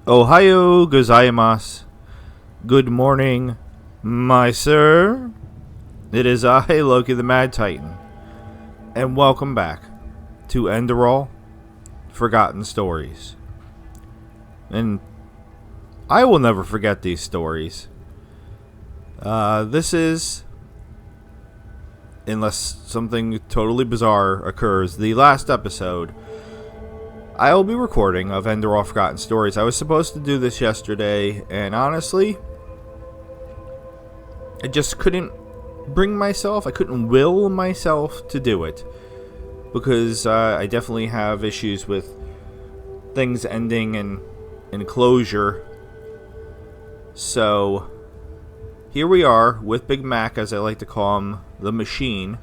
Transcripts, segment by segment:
Ohio gozaimasu. Good morning, my sir. It is I, Loki the Mad Titan, and welcome back to Enderal, Forgotten Stories. And I will never forget these stories. This is, unless something totally bizarre occurs, the last episode I will be recording of Enderal Forgotten Stories. I was supposed to do this yesterday, and honestly, I just couldn't I couldn't will myself to do it. Because I definitely have issues with things ending in closure. So, here we are with Big Mac, as I like to call him, the machine,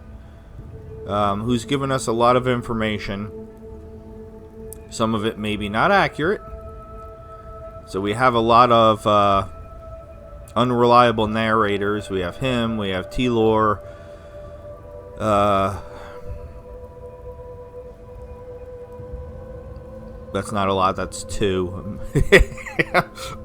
who's given us a lot of information. Some of it maybe not accurate. So we have a lot of unreliable narrators. We have him, we have T-Lore. That's not a lot, that's two.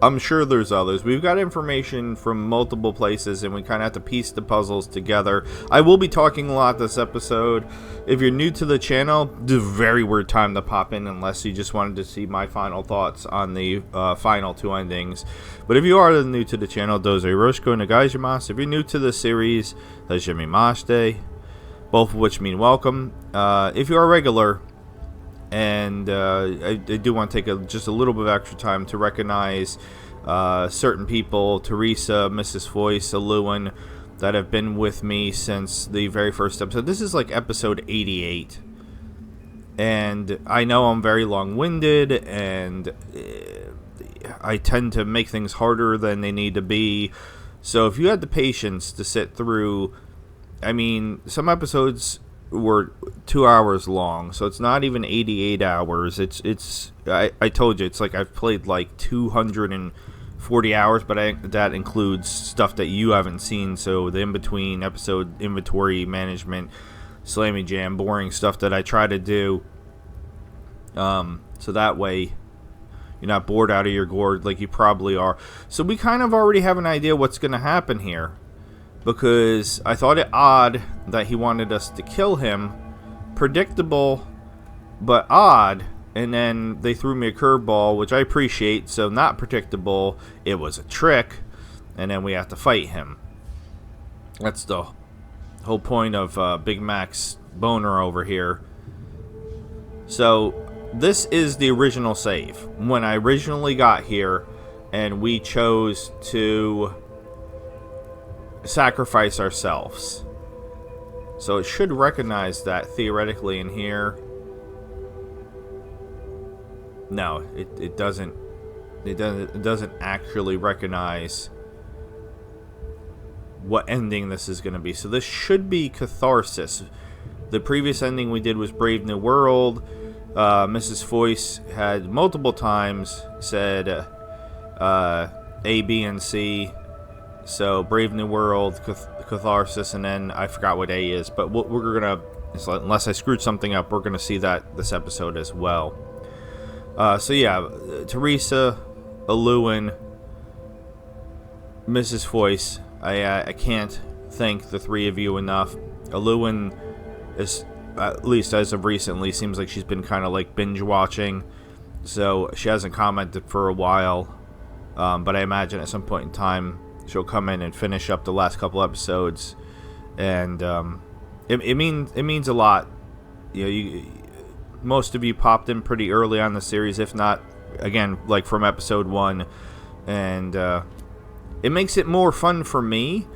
I'm sure there's others. We've got information from multiple places, and we kind of have to piece the puzzles together. I will be talking a lot this episode. If you're new to the channel, this is a very weird time to pop in unless you just wanted to see my final thoughts on the final two endings. But if you are new to the channel, doze Roshko Nagaijimasu. If you're new to the series, Hajimimashite, both of which mean welcome. If you're a regular, and I do want to take just a little bit of extra time to recognize certain people, Teresa, Mrs. Foyce, Lewin, that have been with me since the very first episode. This is like episode 88. And I know I'm very long-winded, and I tend to make things harder than they need to be. So if you had the patience to sit through, I mean, some episodes were 2 hours long, so it's not even 88 hours. I told you, it's like I've played like 240 hours, but that includes stuff that you haven't seen. So the in-between episode inventory management, slammy jam, boring stuff that I try to do, so that way you're not bored out of your gourd like you probably are. So we kind of already have an idea what's going to happen here, because I thought it odd that he wanted us to kill him. Predictable, but odd. And then they threw me a curveball, which I appreciate. So not predictable, it was a trick. And then we have to fight him. That's the whole point of Big Mac's boner over here. So this is the original save. When I originally got here, and we chose to sacrifice ourselves. So it should recognize that theoretically in here. No, it doesn't. It doesn't actually recognize what ending this is going to be. So this should be catharsis. The previous ending we did was Brave New World. Mrs. Foyce had multiple times said A, B, and C. So, Brave New World, Catharsis, and then I forgot what A is. But we're going to, unless I screwed something up, we're going to see that this episode as well. So, yeah, Teresa, Lewin, Mrs. Foyce, I can't thank the three of you enough. Lewin is, at least as of recently, seems like she's been kind of like binge watching. So, she hasn't commented for a while. But I imagine at some point in time, she'll come in and finish up the last couple episodes, and it means a lot. You know, most of you popped in pretty early on the series, if not, again, like from episode 1, and it makes it more fun for me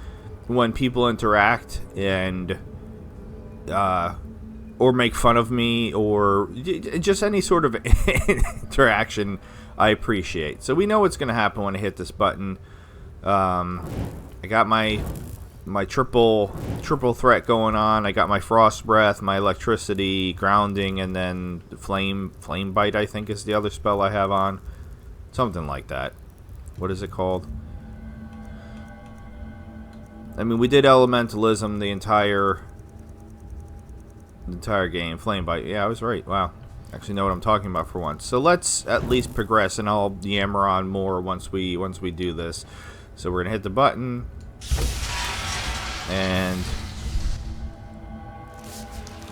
when people interact and or make fun of me, or just any sort of interaction I appreciate. So we know what's going to happen when I hit this button. I got my triple threat going on. I got my frost breath, my electricity, grounding, and then flame bite, I think, is the other spell I have on. Something like that. What is it called? I mean, we did elementalism the entire game. Flame bite. Yeah, I was right. Wow. actually know what I'm talking about for once. So let's at least progress, and I'll yammer on more once we do this. So we're gonna hit the button, and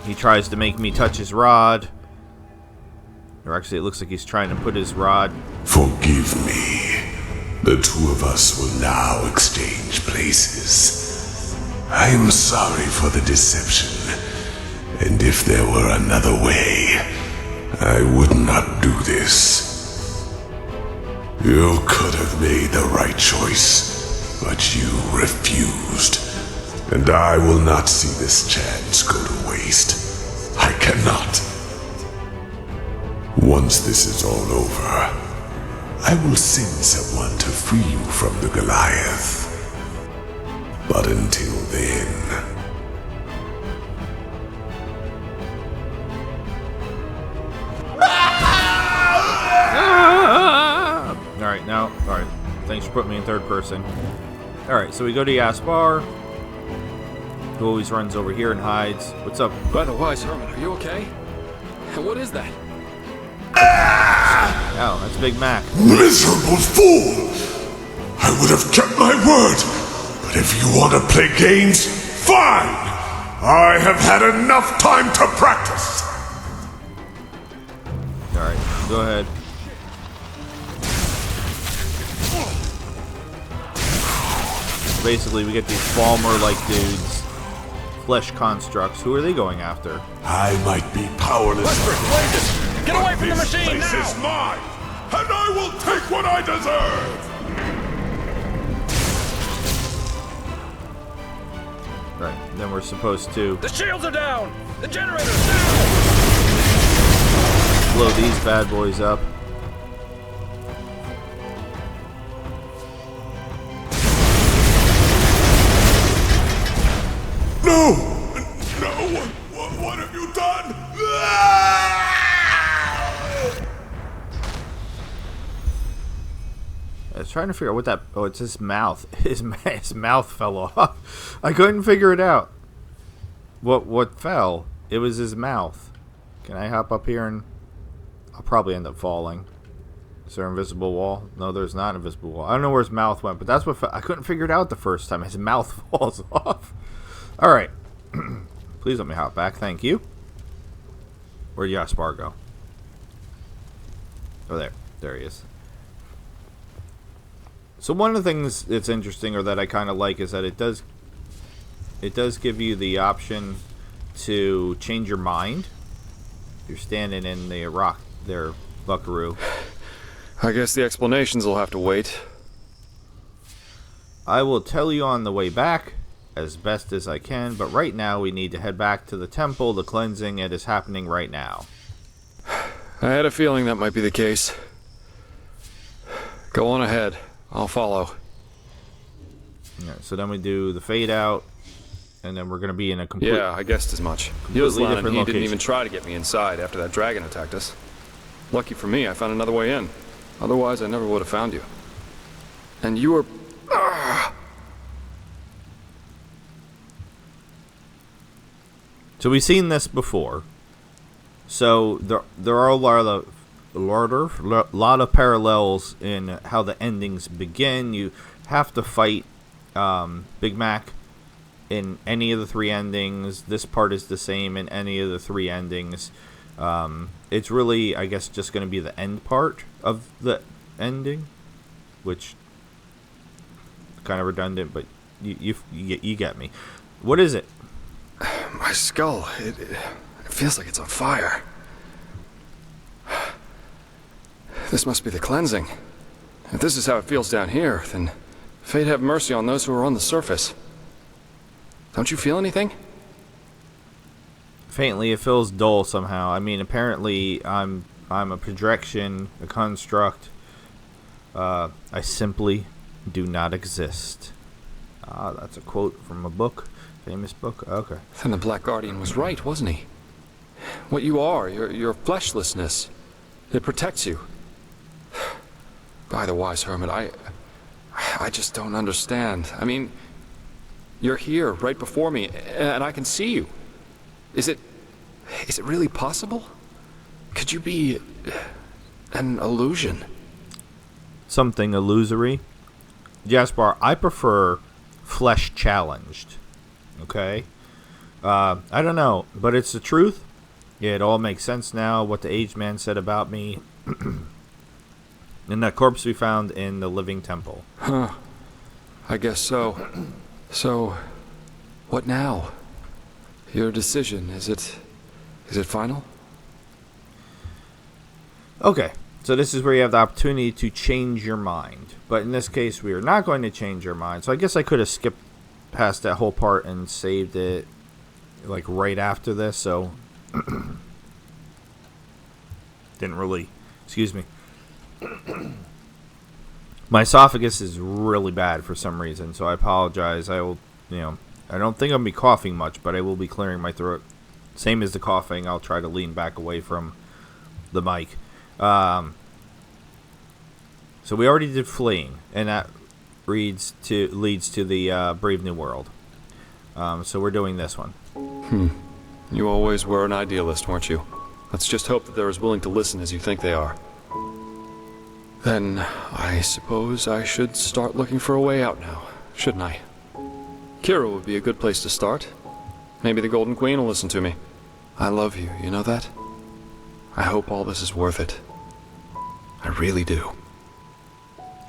he tries to make me touch his rod. Or actually, it looks like he's trying to put his rod. Forgive me. The two of us will now exchange places. I am sorry for the deception, and if there were another way, I would not do this. You could have made the right choice, but you refused. And I will not see this chance go to waste. I cannot. Once this is all over, I will send someone to free you from the Goliath. But until then... Alright, now, alright. Thanks for putting me in third person. Alright, so we go to Yaspar, who always runs over here and hides. What's up? By the wise hermit, are you okay? What is that? Oh, that's Big Mac. Miserable fool! I would have kept my word, but if you want to play games, fine! I have had enough time to practice! Alright, go ahead. Basically, we get these Falmer-like dudes, flesh constructs. Who are they going after? I might be powerless. Get away from the machine This now! is mine, and I will take what I deserve! Right, then we're supposed to The shields are down! The generator's down! blow these bad boys up. No! No! What have you done? I was trying to figure out what that... Oh, it's his mouth. His mouth fell off. I couldn't figure it out. What fell? It was his mouth. Can I hop up here and... I'll probably end up falling. Is there an invisible wall? No, there's not an invisible wall. I don't know where his mouth went, but that's what... I couldn't figure it out the first time. His mouth falls off. Alright. Please let me hop back. Thank you. Where'd Yaspar go? Oh, there. There he is. So one of the things that's interesting, or that I kind of like, is that it does give you the option to change your mind. You're standing in the rock there, buckaroo. I guess the explanations will have to wait. I will tell you on the way back as best as I can, but right now we need to head back to the temple. The cleansing, it is happening right now. I had a feeling that might be the case. Go on ahead. I'll follow. Yeah, so then we do the fade out, and then we're going to be in a complete... Yeah, I guessed as much. Completely Yuzlan and different he location. didn't even try to get me inside after that dragon attacked us. Lucky for me, I found another way in. Otherwise, I never would have found you. And you were... So we've seen this before. So there are a lot of parallels in how the endings begin. You have to fight Big Mac in any of the three endings. This part is the same in any of the three endings. It's really, I guess, just going to be the end part of the ending, which kind of redundant, but you get me. What is it? My skull, it feels like it's on fire. This must be the cleansing. If this is how it feels down here, then fate have mercy on those who are on the surface. Don't you feel anything? Faintly, it feels dull somehow. I mean, apparently I'm a projection, a construct. I simply do not exist. Ah, that's a quote from a book. Famous book? Okay. Then the Black Guardian was right, wasn't he? What you are, your fleshlessness, it protects you. By the wise hermit, I just don't understand. I mean, you're here, right before me, and I can see you. Is it really possible? Could you be an illusion? Something illusory? Jasper, I prefer flesh challenged. Okay? I don't know, but it's the truth. It all makes sense now, what the aged man said about me. And that corpse we found in the living temple. Huh. I guess so. So, what now? Your decision, is it final? Okay, so this is where you have the opportunity to change your mind. But in this case, we are not going to change our mind. So I guess I could have skipped past that whole part and saved it like right after this. So didn't really, excuse me. My esophagus is really bad for some reason, so I apologize. I will, I don't think I'll be coughing much, but I will be clearing my throat. Same as the coughing, I'll try to lean back away from the mic. So we already did fleeing, and that leads to the Brave New World. So we're doing this one. You always were an idealist, weren't you? Let's just hope that they're as willing to listen as you think they are. Then, I suppose I should start looking for a way out now, shouldn't I? Kira would be a good place to start. Maybe the Golden Queen will listen to me. I love you, you know that? I hope all this is worth it. I really do.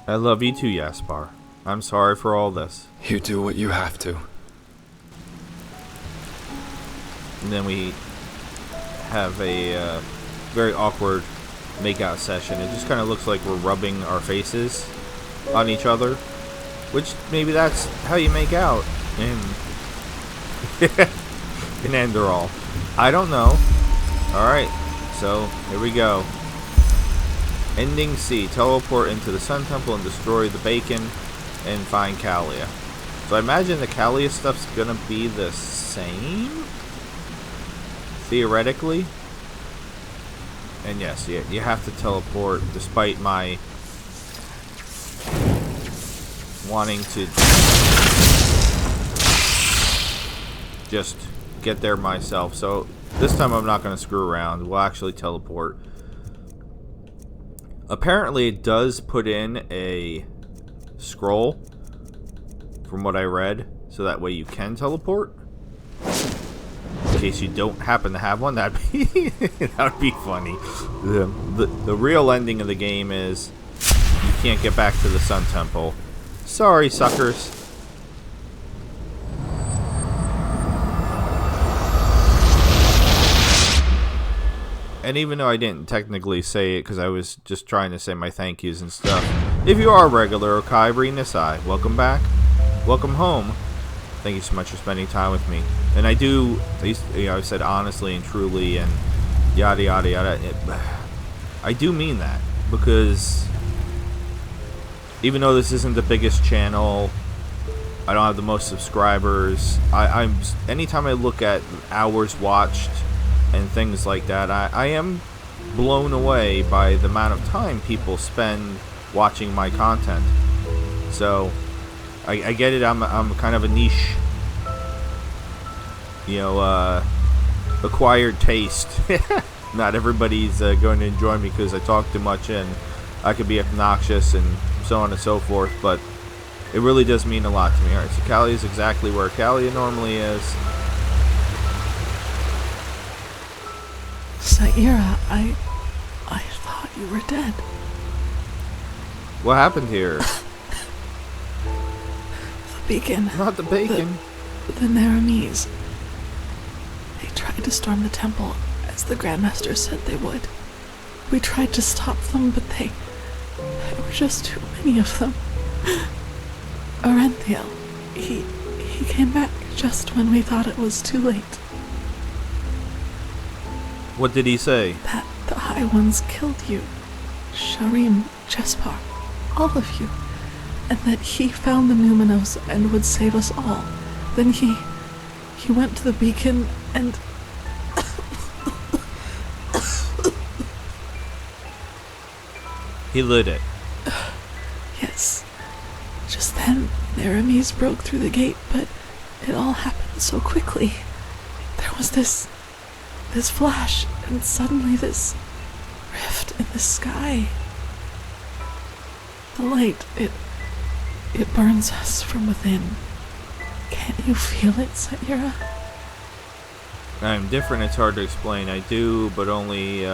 I love you too, Jaspar. I'm sorry for all this. You do what you have to. And then we have a very awkward make-out session. It just kind of looks like we're rubbing our faces on each other, which maybe that's how you make out in Enderal. I don't know. Alright, so here we go. Ending C. Teleport into the Sun Temple and destroy the bacon and find Kalia. So I imagine the Kalia stuff's gonna be the same? Theoretically. And yes, you have to teleport despite my wanting to just get there myself. So this time I'm not going to screw around. We'll actually teleport. Apparently it does put in a scroll from what I read, so that way you can teleport. In case you don't happen to have one, that'd be that would be funny. The real ending of the game is you can't get back to the Sun Temple. Sorry, suckers. And even though I didn't technically say it because I was just trying to say my thank yous and stuff, if you are a regular Okai Nisai, welcome back, welcome home. Thank you so much for spending time with me. And I do, I've said honestly and truly and yada yada yada. I do mean that, because even though this isn't the biggest channel, I don't have the most subscribers. Anytime I look at hours watched and things like that, I am blown away by the amount of time people spend watching my content. So I get it. I'm kind of a niche, acquired taste. Not everybody's going to enjoy me because I talk too much and I could be obnoxious and so on and so forth, but it really does mean a lot to me. Alright, so Kalia is exactly where Kalia normally is. Saira, I thought you were dead. What happened here? The beacon. Not the bacon. The Naramese. They tried to storm the temple, as the Grandmaster said they would. We tried to stop them, but there were just too many of them. Arenthiel, he came back just when we thought it was too late. What did he say? That the High Ones killed you, Sharim, Jespar, all of you, and that he found the Numinos and would save us all. Then he went to the beacon and... He lit it. Yes. Just then, Naramese broke through the gate, but it all happened so quickly. There was this flash, and suddenly this rift in the sky. The light, it burns us from within. Can't you feel it, Saira? I'm different, it's hard to explain. I do, but only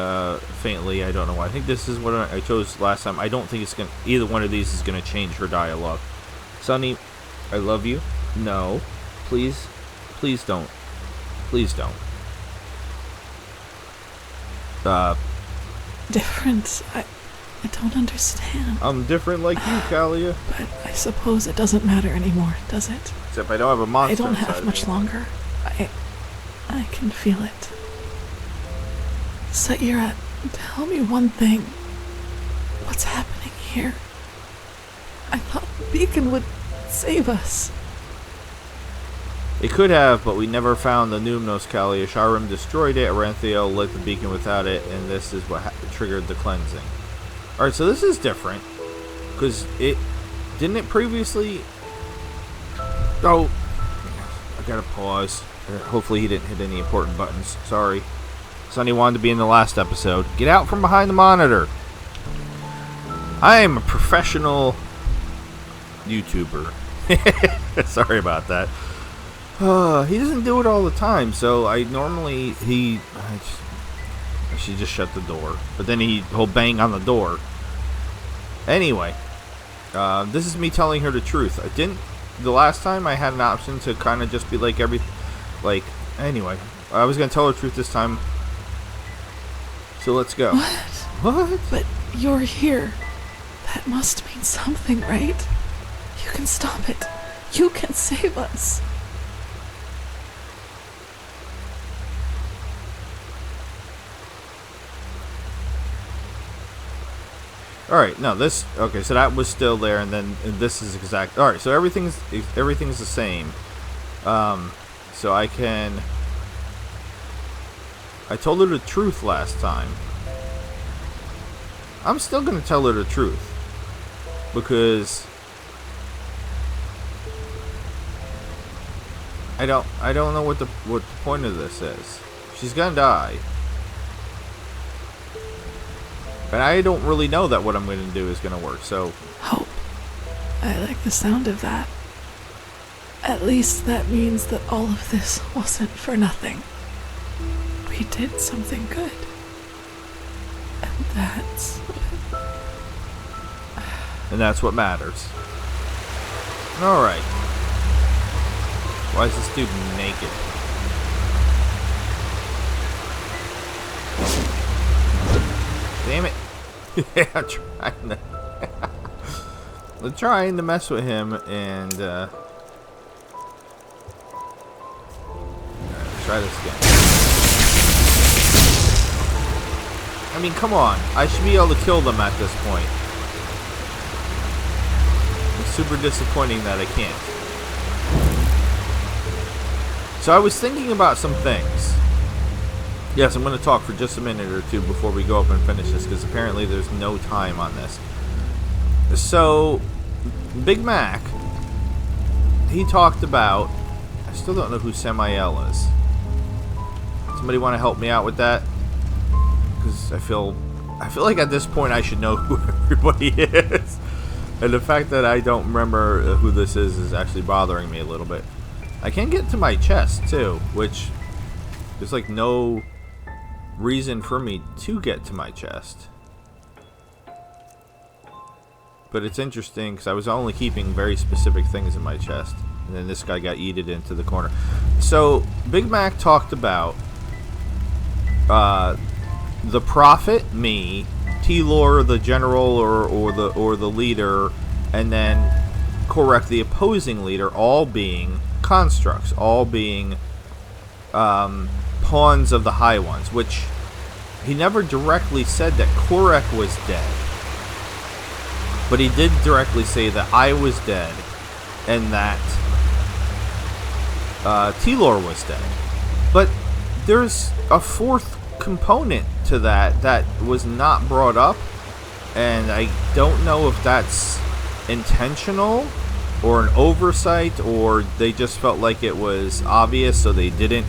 faintly. I don't know why. I think this is what I chose last time. I don't think it's either one of these is gonna change her dialogue. Sunny, I love you. No. Please don't. Please don't. Different. I don't understand. I'm different like you, Kalia. But I suppose it doesn't matter anymore, does it? Except I don't have a monster I don't inside have of much me. longer. I can feel it. Saira, tell me one thing. What's happening here? I thought the beacon would save us. It could have, but we never found the Numenos, Kalia. Skyrim destroyed it, Aranthiel lit the beacon without it, and this is what triggered the cleansing. Alright, so this is different. Because didn't it previously... Oh, I gotta pause. Hopefully he didn't hit any important buttons. Sorry. Sonny wanted to be in the last episode. Get out from behind the monitor. I am a professional YouTuber. Sorry about that. He doesn't do it all the time, so I should just shut the door. But then he'll bang on the door. Anyway, this is me telling her the truth. The last time I had an option to kind of just be like anyway, I was gonna tell her the truth this time. So let's go. What? But you're here. That must mean something, right? You can stop it. You can save us. Alright, no, okay, so that was still there, and this is exact. Alright, so everything's the same. So I told her the truth last time. I'm still gonna tell her the truth. Because I don't know what the point of this is. She's gonna die. And I don't really know that what I'm going to do is going to work, so... Hope. I like the sound of that. At least that means that all of this wasn't for nothing. We did something good. And that's what matters. Alright. Why is this dude naked? Damn it. Yeah, I'm trying to mess with him and try this again. I mean, come on. I should be able to kill them at this point. It's super disappointing that I can't. So I was thinking about some things. Yes, I'm going to talk for just a minute or two before we go up and finish this, because apparently there's no time on this. So, Big Mac, he talked about... I still don't know who Samael is. Somebody want to help me out with that? Because I feel like at this point I should know who everybody is. And the fact that I don't remember who this is actually bothering me a little bit. I can get to my chest, too, which... there's like no reason for me to get to my chest. But it's interesting because I was only keeping very specific things in my chest. And then this guy got yeeted into the corner. So, Big Mac talked about the Prophet, me, T-Lore, the General, or the leader, and then Korek, the opposing leader, all being constructs, all being pawns of the High Ones, which he never directly said that Korek was dead. But he did directly say that I was dead and that T-Lore was dead. But there's a fourth component to that was not brought up, and I don't know if that's intentional or an oversight, or they just felt like it was obvious, so they didn't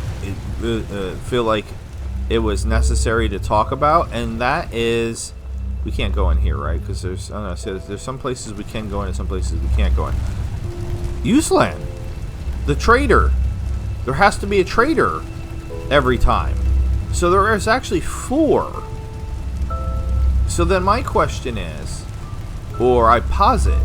feel like it was necessary to talk about, and that is, we can't go in here, right? Because there's, I don't know, so there's some places we can go in and some places we can't go in. Useland, the trader. There has to be a trader every time. So there is actually 4. So then my question is, or I posit,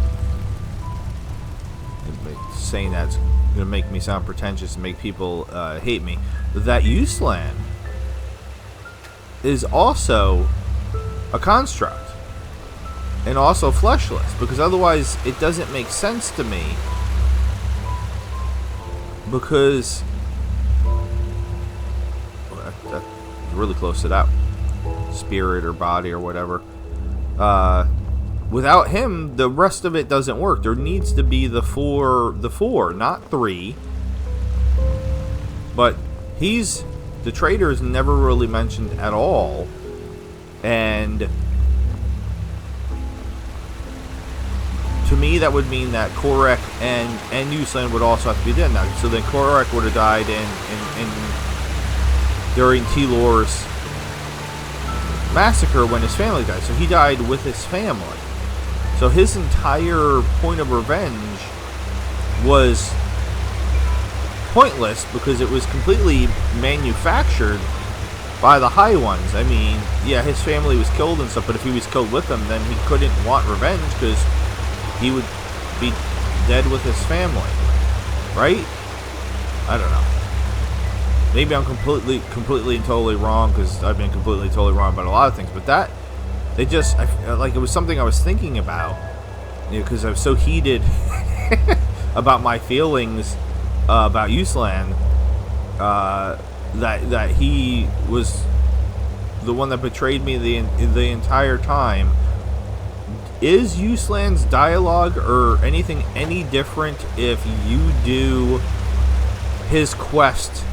saying that's going to make me sound pretentious and make people hate me, that Useland is also a construct and also fleshless, because otherwise it doesn't make sense to me, because that's really close to that spirit or body or whatever. Without him, the rest of it doesn't work. There needs to be the four, not 3. But the trader is never really mentioned at all. And to me, that would mean that Korek and Useland would also have to be dead now. So then Korek would have died during T-Lore's massacre when his family died. So he died with his family. So his entire point of revenge was pointless because it was completely manufactured by the High Ones. I mean, yeah, his family was killed and stuff, but if he was killed with them, then he couldn't want revenge because he would be dead with his family, right? I don't know. Maybe I'm completely and totally wrong, because I've been completely and totally wrong about a lot of things, but that, they just, like, it was something I was thinking about, because I was so heated about my feelings about Useland, that he was the one that betrayed me the entire time. Is Useland's dialogue or anything any different if you do his quest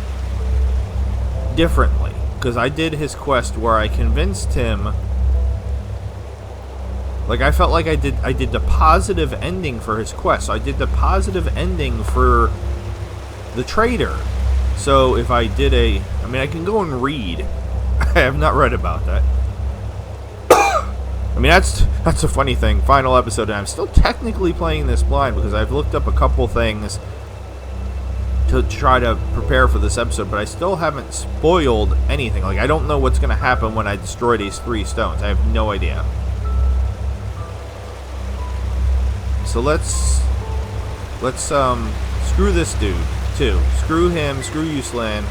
differently? Because I did his quest where I convinced him, like, I felt like I did the positive ending for his quest. So I did the positive ending for the trader. So if I did I mean, I can go and read. I have not read about that. I mean, that's a funny thing. Final episode, and I'm still technically playing this blind because I've looked up a couple things to try to prepare for this episode, but I still haven't spoiled anything. Like, I don't know what's going to happen when I destroy these 3 stones. I have no idea. So let's screw this dude too. Screw him. Screw Useland.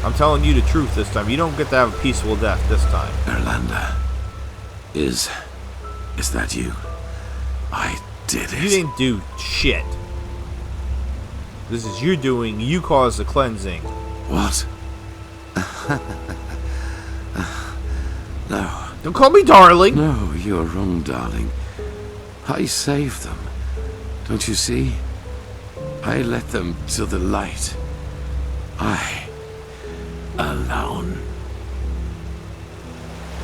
I'm telling you the truth this time. You don't get to have a peaceful death this time. Erlander, is that you? I did it. You didn't do shit. This is you doing. You caused the cleansing. What? No. Don't call me darling. No, you're wrong, darling. I saved them. Don't you see? I led them to the light. I alone.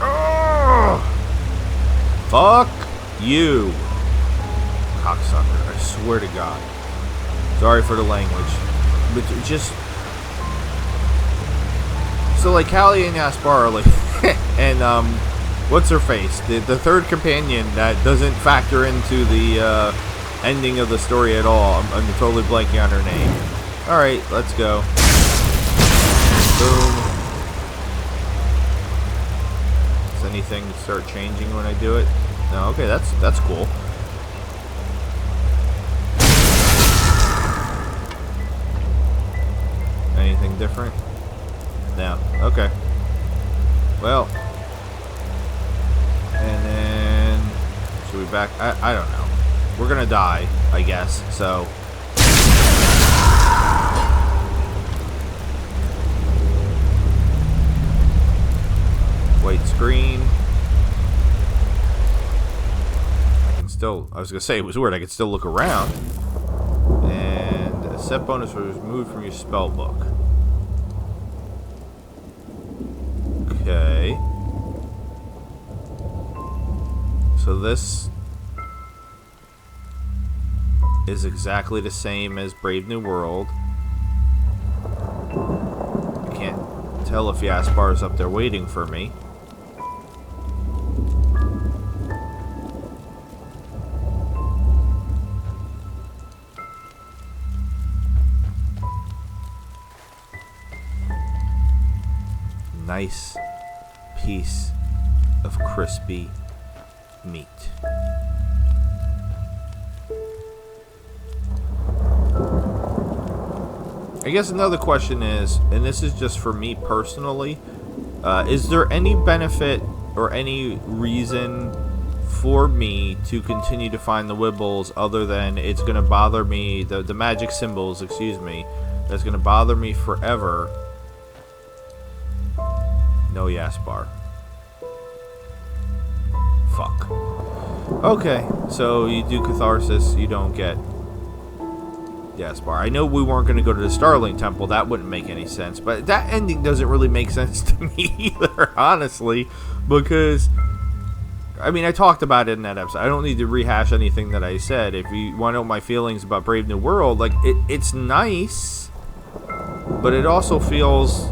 Oh, fuck you, cocksucker. I swear to God. Sorry for the language. But just... So, like, Callie and Yaspar are like... and, what's her face? The third companion that doesn't factor into the, ending of the story at all. I'm totally blanking on her name. Alright, let's go. Boom. Does anything start changing when I do it? No, okay, that's cool. Anything different? No. Okay. Well. And then... should we back? I don't know. We're gonna die, I guess, so... White screen. I can still... I was gonna say, it was weird. I could still look around. And a set bonus was removed from your spell book. Okay. So this is exactly the same as Brave New World. I can't tell if Yaspar's up there waiting for me. Nice piece of crispy meat. I guess another question is, and this is just for me personally, is there any benefit or any reason for me to continue to find the Wibbles other than it's going to bother me, the magic symbols, excuse me, that's going to bother me forever? No Yaspar. Fuck. Okay, so you do Catharsis, you don't get Yaspar. I know we weren't going to go to the Starling Temple, that wouldn't make any sense, but that ending doesn't really make sense to me either, honestly, because, I mean, I talked about it in that episode. I don't need to rehash anything that I said. If you want to know my feelings about Brave New World, like, it's nice, but it also feels,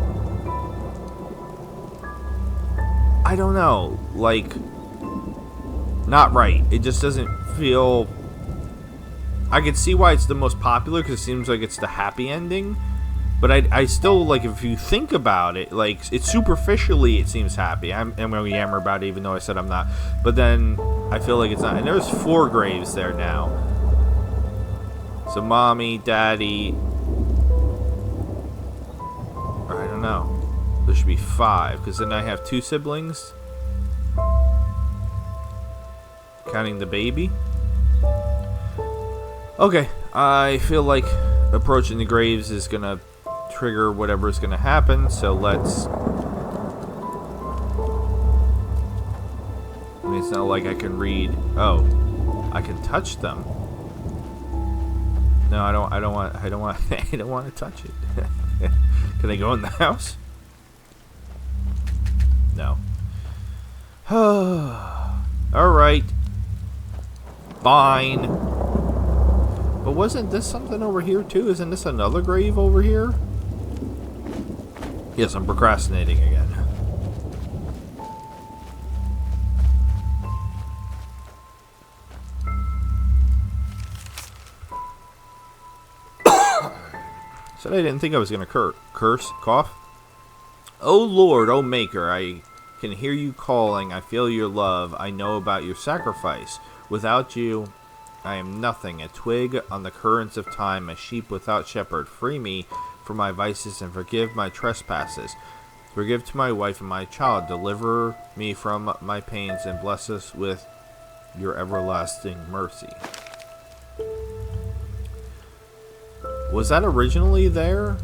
I don't know, like, not right. It just doesn't feel... I can see why it's the most popular, because it seems like it's the happy ending, but I still, like, if you think about it, like, it's superficially, it seems happy. I'm going to yammer about it, even though I said I'm not, but then I feel like it's not. And there's 4 graves there now. So mommy, daddy, or I don't know. There should be 5, because then I have 2 siblings, counting the baby. Okay, I feel like approaching the graves is gonna trigger whatever is gonna happen, so let's... I mean, it's not like I can read... Oh, I can touch them. No, I don't want to touch it. Can I go in the house? No. Alright. Fine. But wasn't this something over here too? Isn't this another grave over here? Yes, I'm procrastinating again. Said I didn't think I was going to cough. Oh Lord, oh Maker, I can hear you calling. I feel your love. I know about your sacrifice. Without you, I am nothing, a twig on the currents of time, a sheep without shepherd. Free me from my vices and forgive my trespasses. Forgive to my wife and my child. Deliver me from my pains and bless us with your everlasting mercy. Was that originally there?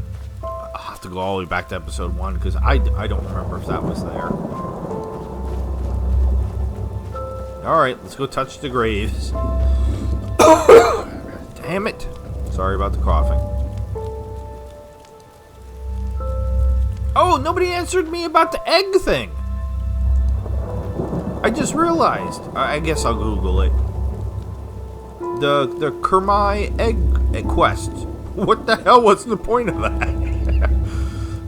I'll have to go all the way back to episode 1 because I don't remember if that was there. Alright, let's go touch the graves. Damn it. Sorry about the coughing. Oh, nobody answered me about the egg thing. I just realized. I guess I'll Google it. The Kermai egg quest. What the hell was the point of that?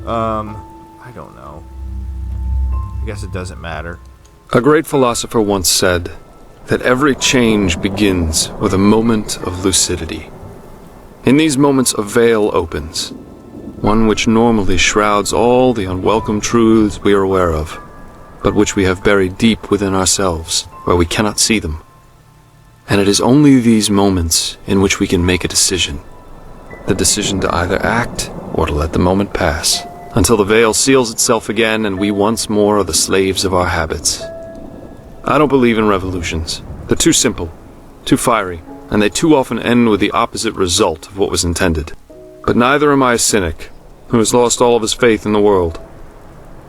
I don't know. I guess it doesn't matter. A great philosopher once said that every change begins with a moment of lucidity. In these moments a veil opens, one which normally shrouds all the unwelcome truths we are aware of, but which we have buried deep within ourselves, where we cannot see them. And it is only these moments in which we can make a decision. The decision to either act or to let the moment pass, until the veil seals itself again and we once more are the slaves of our habits. I don't believe in revolutions. They're too simple, too fiery, and they too often end with the opposite result of what was intended. But neither am I a cynic, who has lost all of his faith in the world.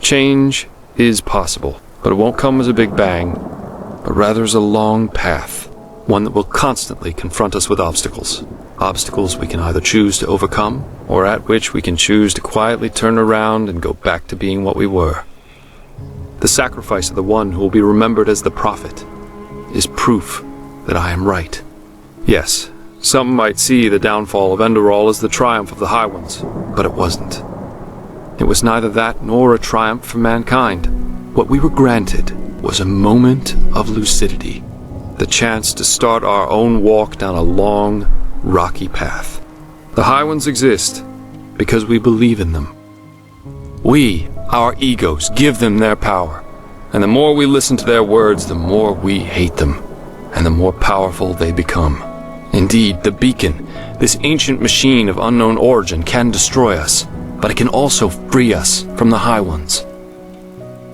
Change is possible, but it won't come as a big bang, but rather as a long path, one that will constantly confront us with obstacles. Obstacles we can either choose to overcome, or at which we can choose to quietly turn around and go back to being what we were. The sacrifice of the one who will be remembered as the prophet is proof that I am right. Yes, some might see the downfall of Enderal as the triumph of the High Ones, but it wasn't. It was neither that nor a triumph for mankind. What we were granted was a moment of lucidity, the chance to start our own walk down a long, rocky path. The High Ones exist because we believe in them. We, our egos, give them their power, and the more we listen to their words, the more we hate them, and the more powerful they become. Indeed, the beacon, this ancient machine of unknown origin, can destroy us, but it can also free us from the High Ones.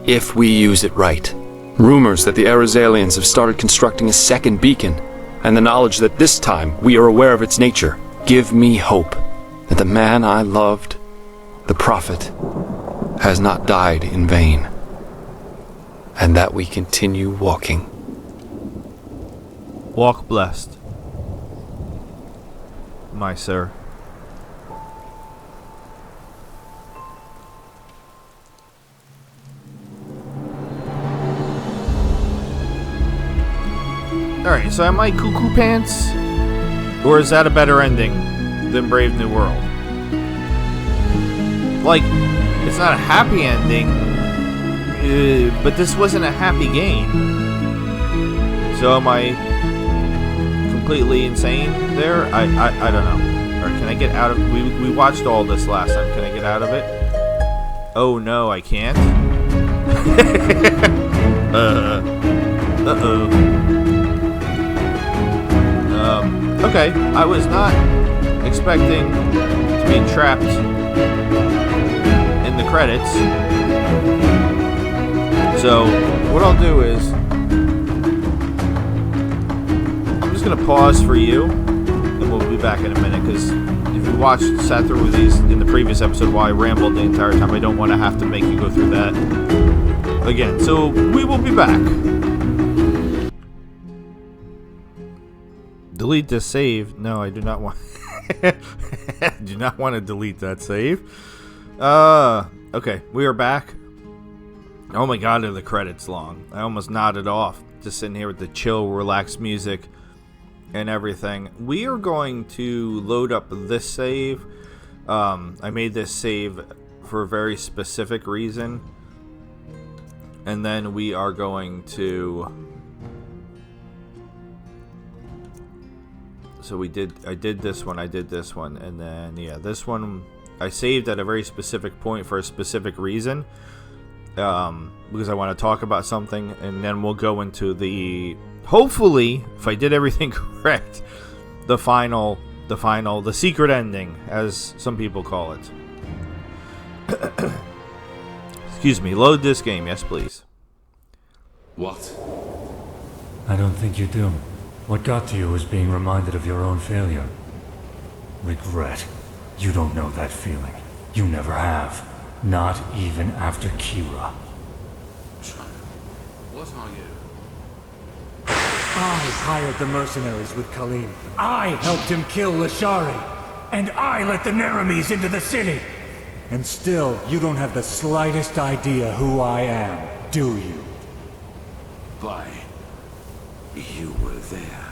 If we use it right. Rumors that the Arizalians have started constructing a second beacon, and the knowledge that this time we are aware of its nature, give me hope that the man I loved, the Prophet, has not died in vain, and that we continue walking. Walk blessed, my sir. Alright, so am I cuckoo pants? Or is that a better ending than Brave New World? Like, it's not a happy ending, but this wasn't a happy game. So am I completely insane there? I don't know. Or can I get out of... We watched all this last time. Can I get out of it? Oh no, I can't? Uh-oh. Okay, I was not expecting to be trapped in the credits. So, what I'll do is, I'm just going to pause for you, and we'll be back in a minute, because if you sat through these in the previous episode while I rambled the entire time, I don't want to have to make you go through that again. So, we will be back. Delete this save. No, I do not want. I do not want to delete that save. Okay, we are back. Oh my god, are the credits long? I almost nodded off, just sitting here with the chill, relaxed music and everything. We are going to load up this save. I made this save for a very specific reason, and then we are going to. So I did this one, and then, yeah, this one I saved at a very specific point for a specific reason, because I want to talk about something, and then we'll go into the, hopefully, if I did everything correct, the secret ending, as some people call it. Excuse me, load this game, yes please. What? I don't think you do. What got to you was being reminded of your own failure. Regret. You don't know that feeling. You never have. Not even after Kira. What are you? I hired the mercenaries with Khalim. I helped him kill Lashari. And I let the Neramis into the city. And still, you don't have the slightest idea who I am, do you? Why? You were there.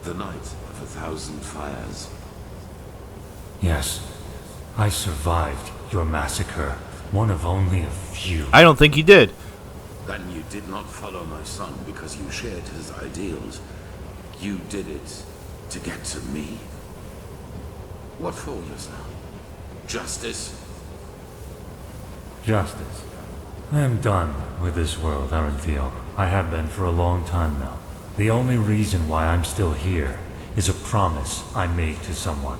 The night of 1,000 fires. Yes. I survived your massacre. One of only a few. I don't think you did. Then you did not follow my son because you shared his ideals. You did it to get to me. What for, Yusna? Justice? Justice. I am done with this world, Arentheal. I have been for a long time now. The only reason why I'm still here is a promise I made to someone.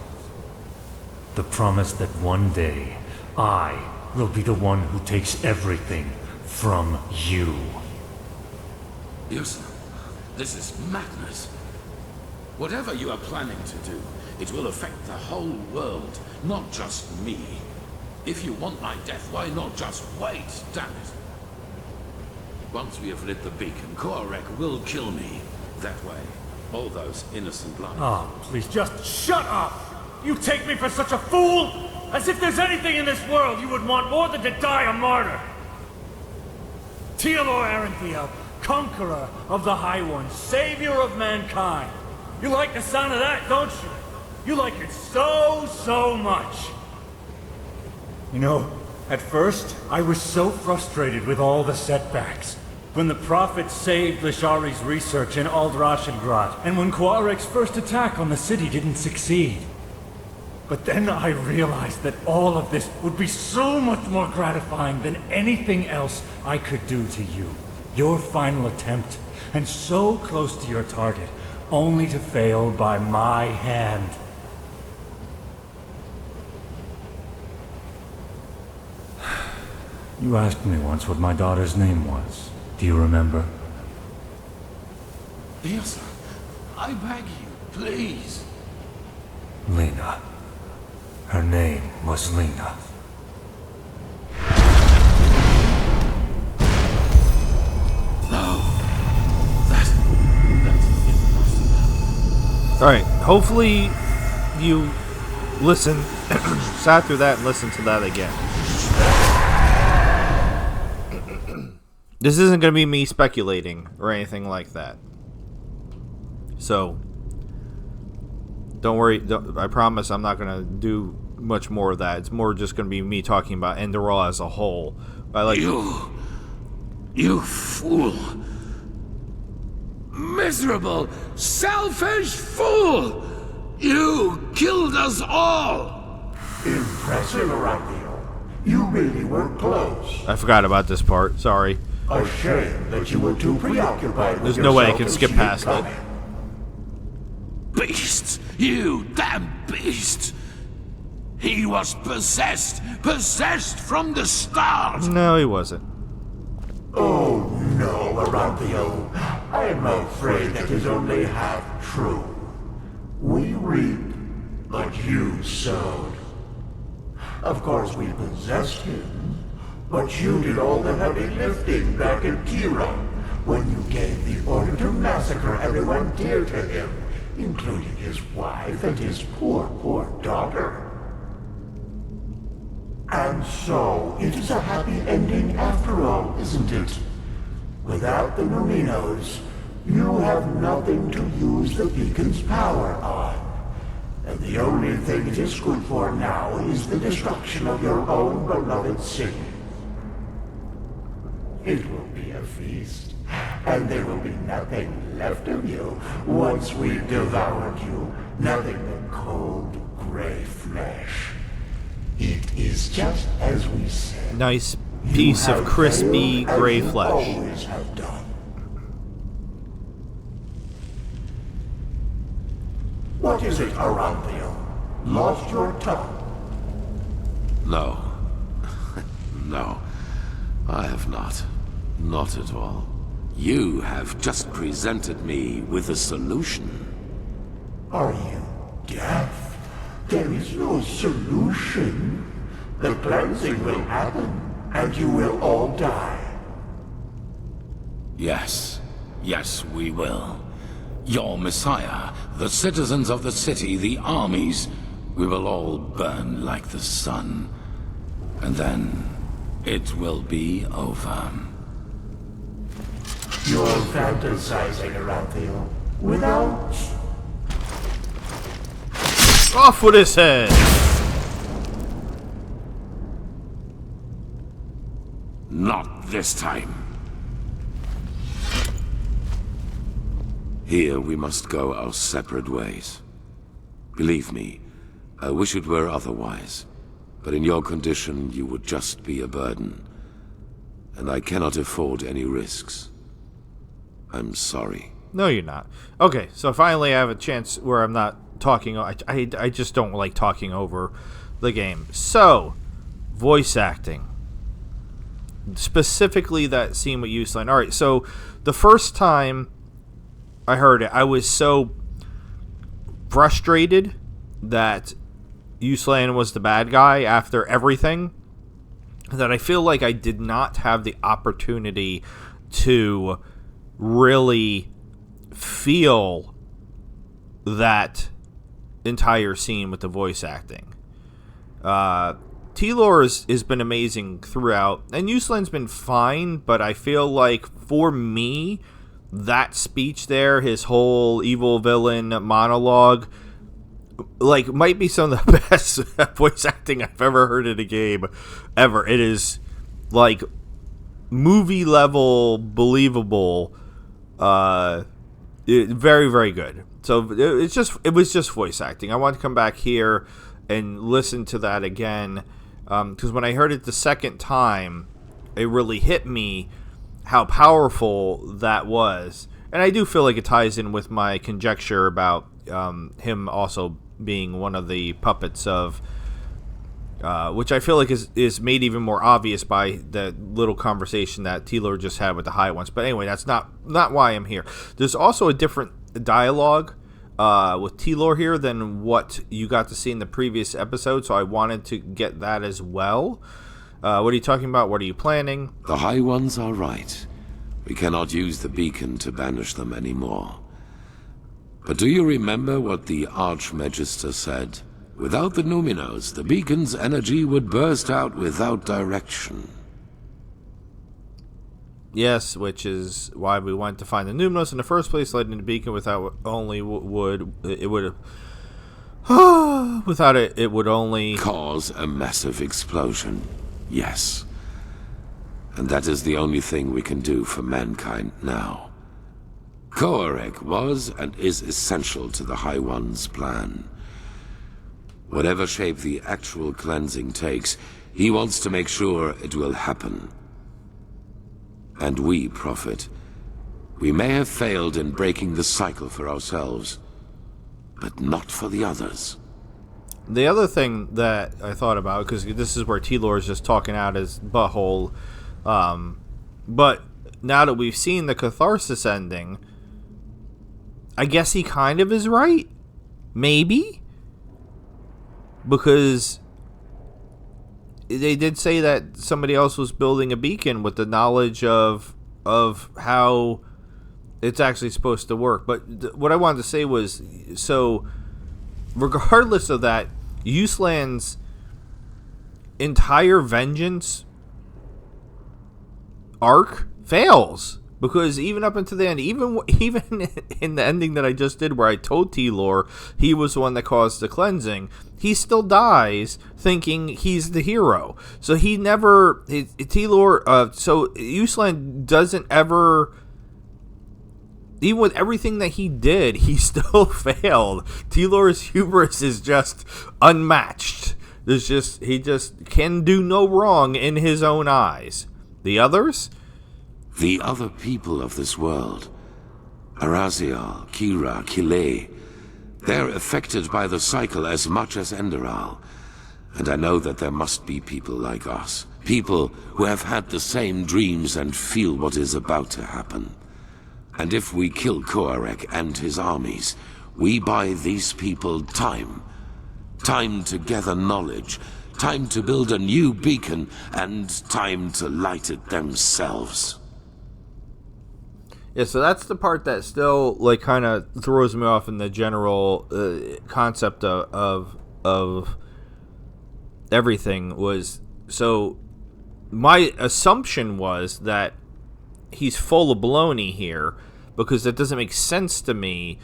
The promise that one day, I will be the one who takes everything from you. Yusna, this is madness. Whatever you are planning to do, it will affect the whole world, not just me. If you want my death, why not just wait, damn it? Once we have lit the beacon, Korek will kill me. That way, all those innocent lives. Oh, please just shut up! You take me for such a fool? As if there's anything in this world you would want more than to die a martyr! Tealor Arentheal, conqueror of the High Ones, savior of mankind. You like the sound of that, don't you? You like it so much. You know, At first, I was so frustrated with all the setbacks. When the Prophet saved Lishari's research in Aldrashengrad, and when Quarek's first attack on the city didn't succeed. But then I realized that all of this would be so much more gratifying than anything else I could do to you. Your final attempt, and so close to your target, only to fail by my hand. You asked me once what my daughter's name was. Do you remember? Yes, I beg you, please. Lena. Her name was Lena. No. That's impossible. Alright, hopefully you listen, sat through that and listened to that again. This isn't going to be me speculating or anything like that. So, don't worry. I promise I'm not going to do much more of that. It's more just going to be me talking about Enderal as a whole. I like You fool. Miserable, selfish fool! You killed us all! Impressive, Arachio. You really were close. I forgot about this part. Sorry. A shame that you were too preoccupied with There's no way I yourself can to skip see past it. coming. Beast! You damn beast! He was possessed from the start! No, he wasn't. Oh no, Arachio. I am afraid that is only half true. We reap, but you sowed. Of course we possessed him, but you did all the heavy lifting back in Kira when you gave the order to massacre everyone dear to him, including his wife and his poor, poor daughter. And so, it is a happy ending after all, isn't it? Without the Numinos, you have nothing to use the beacon's power on. And the only thing it is good for now is the destruction of your own beloved city. It will be a feast, and there will be nothing left of you once we've devoured you. Nothing but cold, gray flesh. It is just as we said. Nice piece of crispy gray flesh. Always have done. What is it, Aranthio? Lost your tongue? No. No. I have not. Not at all. You have just presented me with a solution. Are you deaf? There is no solution. The cleansing will happen, and you will all die. Yes. Yes, we will. Your Messiah, the citizens of the city, the armies, we will all burn like the sun. And then it will be over. You're fantasizing, Aranthio. Without... Off with his head! Not this time. Here we must go our separate ways. Believe me, I wish it were otherwise. But in your condition, you would just be a burden. And I cannot afford any risks. I'm sorry. No, you're not. Okay, so finally I have a chance where I'm not talking. I just don't like talking over the game. So, voice acting. Specifically that scene with Uslan. Alright, so the first time I heard it, I was so frustrated that Uslan was the bad guy after everything that I feel like I did not have the opportunity to really feel that entire scene with the voice acting. T-Lore has been amazing throughout, and Uslan's been fine, but I feel like for me, that speech there, his whole evil villain monologue, like, might be some of the best voice acting acting I've ever heard in a game ever. It is like movie level believable. Very, very good. So it was just voice acting. I want to come back here and listen to that again, because when I heard it the second time, it really hit me how powerful that was. And I do feel like it ties in with my conjecture about him also being one of the puppets of, which I feel like is made even more obvious by the little conversation that Taylor just had with the High Ones. But anyway, that's not why I'm here. There's also a different dialogue with Taylor here than what you got to see in the previous episode, so I wanted to get that as well. What are you talking about? What are you planning? The High Ones are right. We cannot use the beacon to banish them anymore. But do you remember what the Archmagister said? Without the Numinos, the beacon's energy would burst out without direction. Yes, which is why we went to find the Numinos in the first place, lighting the beacon. Without only it would without it, it would only cause a massive explosion. Yes. And that is the only thing we can do for mankind now. Koarek was and is essential to the High One's plan. Whatever shape the actual cleansing takes, he wants to make sure it will happen. And we profit. We may have failed in breaking the cycle for ourselves, but not for the others. The other thing that I thought about, because this is where Taylor is just talking out his butthole, but now that we've seen the catharsis ending, I guess he kind of is right. Maybe? Because they did say that somebody else was building a beacon with the knowledge of how it's actually supposed to work. But what I wanted to say was, so regardless of that, Uslan's entire vengeance arc fails. Because even up until the end, even in the ending that I just did, where I told Taylor he was the one that caused the cleansing, he still dies thinking he's the hero. So he never, Taylor, so Uslan doesn't ever, even with everything that he did, he still failed. Taylor's hubris is just unmatched. He just can do no wrong in his own eyes. The others? The other people of this world, Araziel, Kira, Kile, they're affected by the cycle as much as Enderal. And I know that there must be people like us, people who have had the same dreams and feel what is about to happen. And if we kill Koarek and his armies, we buy these people time. Time to gather knowledge, time to build a new beacon, and time to light it themselves. Yeah, so that's the part that still, like, kind of throws me off in the general concept of everything was, so my assumption was that he's full of baloney here, because that doesn't make sense to me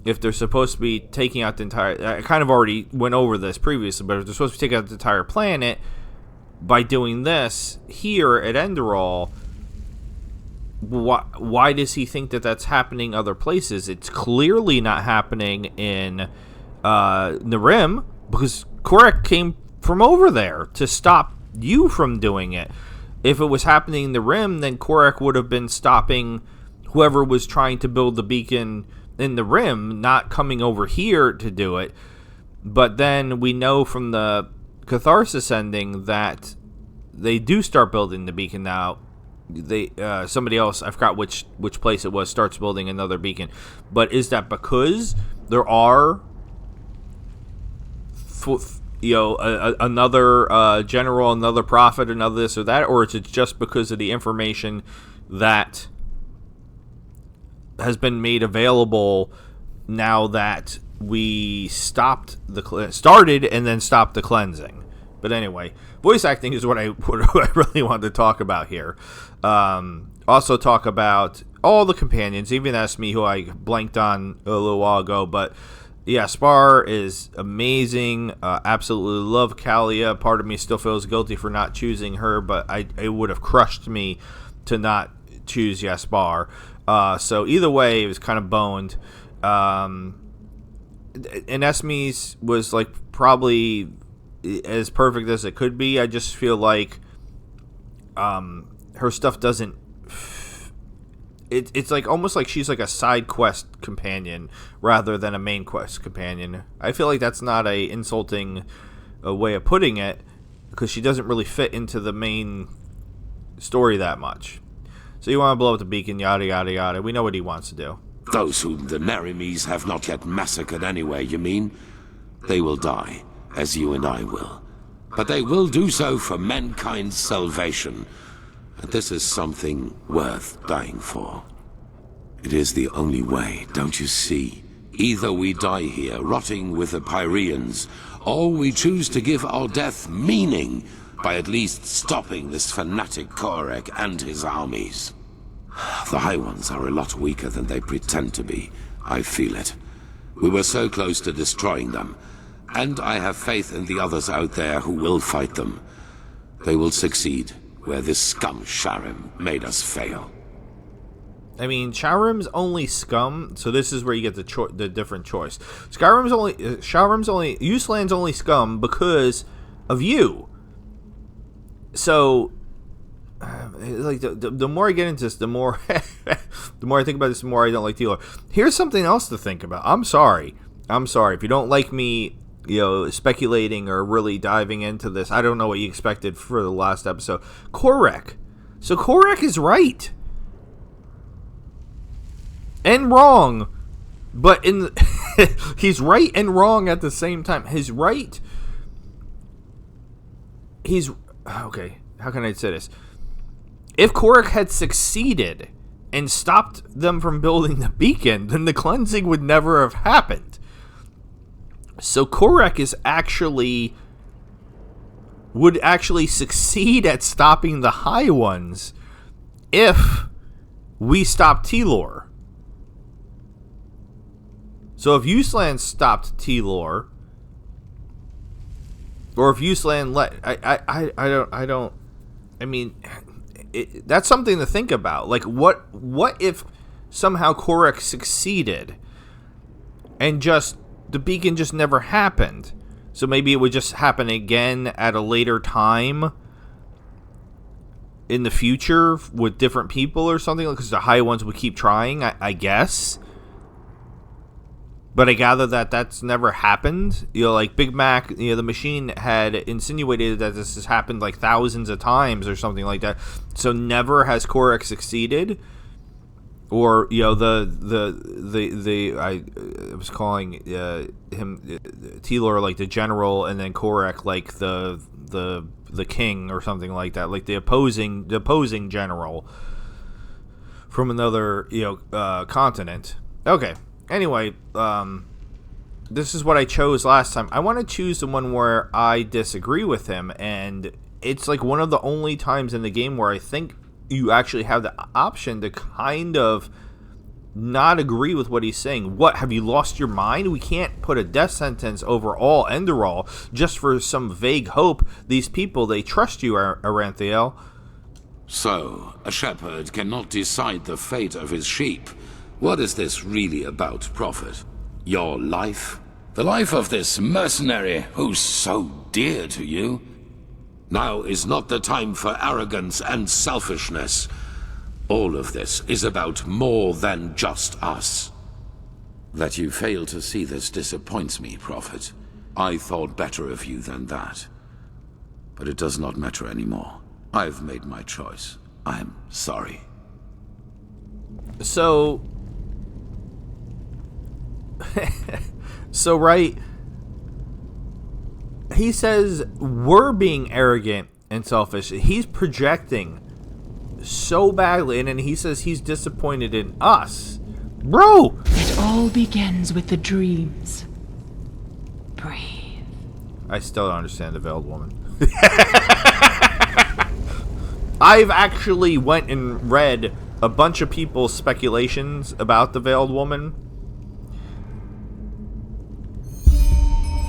if they're supposed to be taking out the entire, I kind of already went over this previously, but if they're supposed to be taking out the entire planet by doing this here at Enderal, why does he think that that's happening other places? It's clearly not happening in Narim, because Koarek came from over there to stop you from doing it. If it was happening in the Rim, then Koarek would have been stopping whoever was trying to build the beacon in the Rim, not coming over here to do it. But then we know from the Catharsis ending that they do start building the beacon now. They somebody else, I forgot which place it was, starts building another beacon. But is that because there are another general, another prophet, another this or that, or is it just because of the information that has been made available now that we started and then stopped the cleansing? But anyway, voice acting is what I really wanted to talk about here. Also talk about all the companions, even that's me who I blanked on a little while ago, but Yeah, Spar is amazing. Absolutely love Kalia. Part of me still feels guilty for not choosing her, but it would have crushed me to not choose Yaspar. So either way, it was kind of boned. And Esme's was like probably as perfect as it could be. I just feel like her stuff doesn't. It's like almost like she's like a side quest companion rather than a main quest companion. I feel like that's not a insulting way of putting it, because she doesn't really fit into the main story that much. So you want to blow up the beacon, yada yada yada. We know what he wants to do. Those whom the Nerimes have not yet massacred anyway, you mean? They will die, as you and I will. But they will do so for mankind's salvation. And this is something worth dying for. It is the only way, don't you see? Either we die here, rotting with the Pyreans, or we choose to give our death meaning by at least stopping this fanatic Korek and his armies. The High Ones are a lot weaker than they pretend to be. I feel it. We were so close to destroying them, and I have faith in the others out there who will fight them. They will succeed where this scum Skyrim made us fail. I mean, Skyrim's only scum, so this is where you get the different choice. Skyrim's only Useland's only scum because of you. So, like the more I get into this, the more the more I think about this, the more I don't like Teeler. Here's something else to think about. I'm sorry if you don't like me, speculating or really diving into this. I don't know what you expected for the last episode. Korek. So Korek is right. And wrong. But he's right and wrong at the same time. Okay, how can I say this? If Korek had succeeded and stopped them from building the beacon, then the cleansing would never have happened. So Korek would actually succeed at stopping the High Ones if we stopped Telor. So if Useland stopped Telor, or if Useland that's something to think about. Like, what if somehow Korek succeeded and just the beacon just never happened? So maybe it would just happen again at a later time in the future with different people or something, because the High Ones would keep trying, I guess. But I gather that that's never happened. Like Big Mac, the machine had insinuated that this has happened like thousands of times or something like that. So never has Korek succeeded. Or I was calling him Telor like the general, and then Korek like the king or something like that, like the opposing general from another continent. Okay. Anyway, this is what I chose last time. I want to choose the one where I disagree with him, and it's like one of the only times in the game where I think you actually have the option to kind of not agree with what he's saying. What, have you lost your mind? We can't put a death sentence over all Enderal just for some vague hope. These people, they trust you, Aranthiel. So, a shepherd cannot decide the fate of his sheep. What is this really about, Prophet? Your life? The life of this mercenary who's so dear to you? Now is not the time for arrogance and selfishness. All of this is about more than just us. That you fail to see this disappoints me, Prophet. I thought better of you than that. But it does not matter anymore. I've made my choice. I'm sorry. So, right, he says we're being arrogant and selfish. He's projecting so badly, and then he says he's disappointed in us. Bro! It all begins with the dreams. Breathe. I still don't understand the Veiled Woman. I've actually went and read a bunch of people's speculations about the Veiled Woman.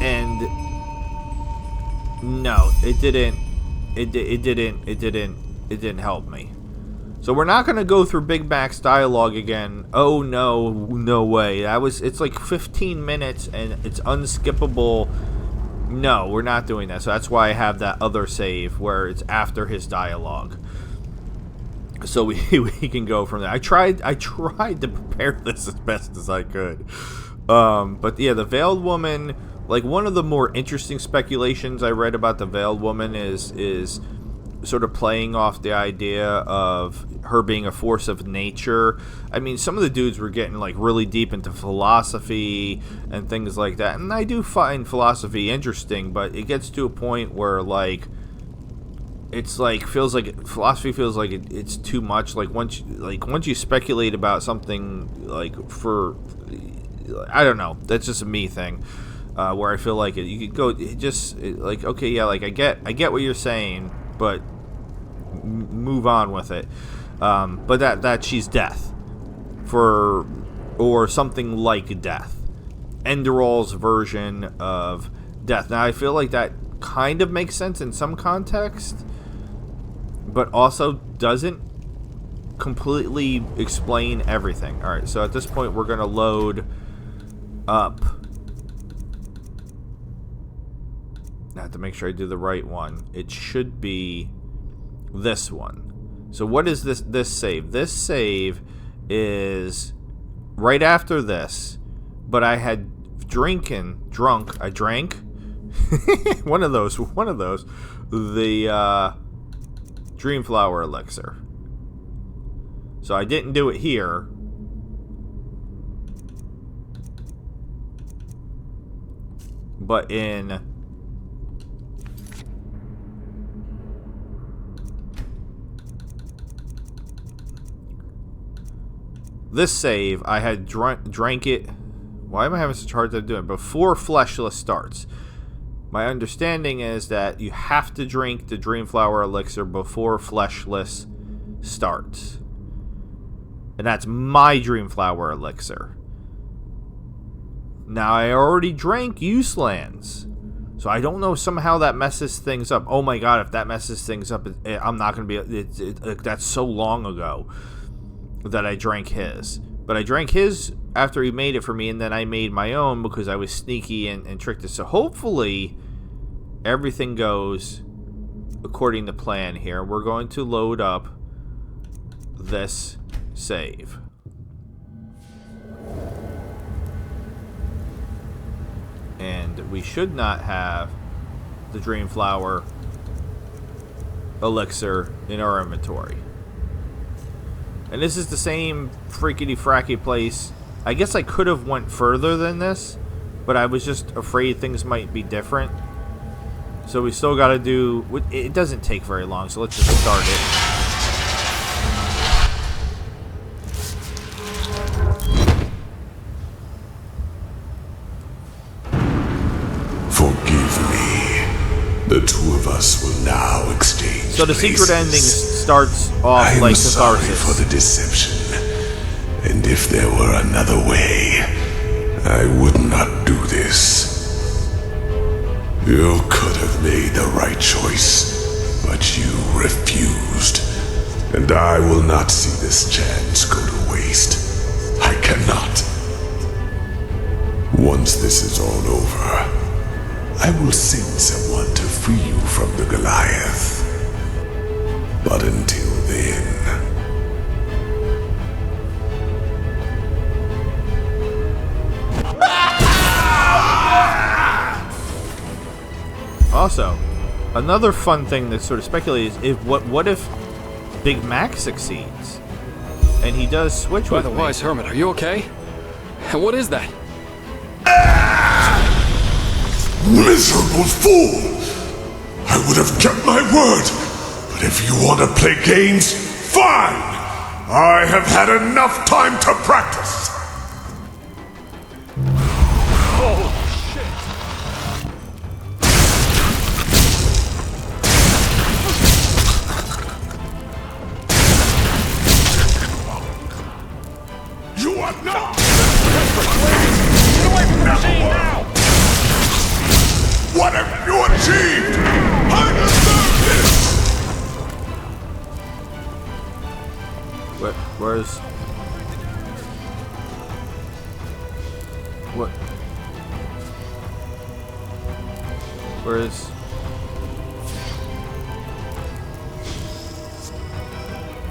And no, it didn't. It didn't help me. So we're not going to go through Big Mac's dialogue again. Oh no way. It's like 15 minutes and it's unskippable. No, we're not doing that. So that's why I have that other save where it's after his dialogue. So we can go from there. I tried to prepare this as best as I could. But yeah, the Veiled Woman, like one of the more interesting speculations I read about the Veiled Woman is sort of playing off the idea of her being a force of nature. I mean, some of the dudes were getting like really deep into philosophy and things like that, and I do find philosophy interesting, but it gets to a point where like it's like philosophy feels like it's too much. Like once you speculate about something, like for, I don't know, that's just a me thing, where I feel like you could go like, okay, yeah, like I get what you're saying, but move on with it. But that she's death, or something like death, Enderal's version of death. Now I feel like that kind of makes sense in some context, but also doesn't completely explain everything. All right, so at this point we're gonna load up. I have to make sure I do the right one. It should be this one. So what is this save? This save is right after this, but I had I drank one of those the Dreamflower elixir. So I didn't do it here, but in this save, I had drank it. Why am I having such a hard time doing it? Before Fleshless starts. My understanding is that you have to drink the Dreamflower elixir before Fleshless starts. And that's my Dreamflower elixir. Now, I already drank Uselands, so I don't know, somehow that messes things up. Oh my god, if that messes things up, I'm not going to be... that's so long ago that I drank his. But I drank his after he made it for me, and then I made my own because I was sneaky and tricked it. So hopefully everything goes according to plan here. We're going to load up this save. And we should not have the Dreamflower elixir in our inventory. And this is the same freakity fracky place. I guess I could have went further than this, but I was just afraid things might be different. So we still got to do... It doesn't take very long, so let's just start it. Forgive me. The two of us will now exchange So the secret ending places. starts off I am like sorry catharsis. for the deception, and if there were another way, I would not do this. You could have made the right choice, but you refused, and I will not see this chance go to waste. I cannot. Once this is all over, I will send someone to free you from the Goliath. But until then... Also, another fun thing that sort of speculates is what if Big Mac succeeds and he does switch By with the me? wise hermit, are you okay? And what is that? Miserable fool! I would have kept my word, but if you want to play games, fine! I have had enough time to practice! You are not... Get away from the machine now! Where's... What? Where's...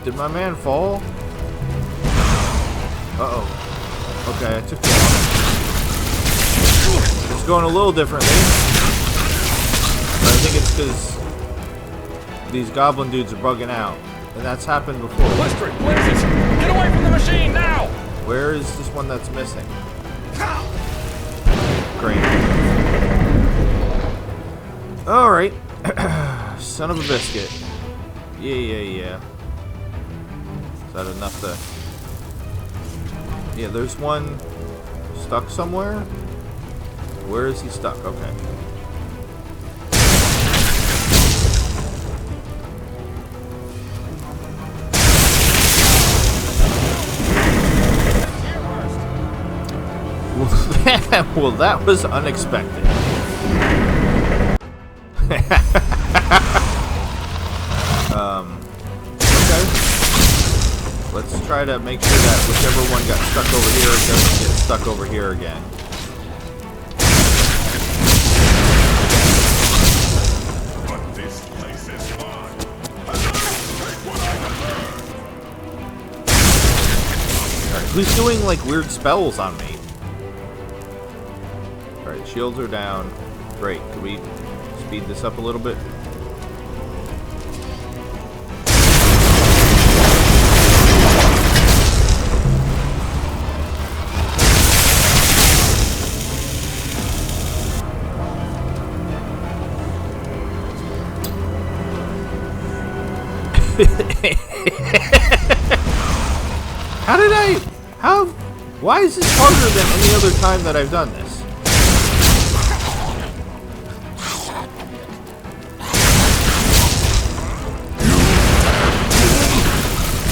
Did my man fall? Uh-oh. Okay, I took that. It's going a little differently. But I think it's because these goblin dudes are bugging out. And that's happened before. Lester, where is it? Get away from the machine now! Where is this one that's missing? Great. Alright. Son of a biscuit. Yeah. Is that enough to... Yeah, there's one stuck somewhere. Where is he stuck? Okay. Well, that was unexpected. Okay. Let's try to make sure that whichever one got stuck over here doesn't get stuck over here again. But this place is mine. Alright, who's doing like weird spells on me? Alright, shields are down. Great. Can we speed this up a little bit? Why is this harder than any other time that I've done this?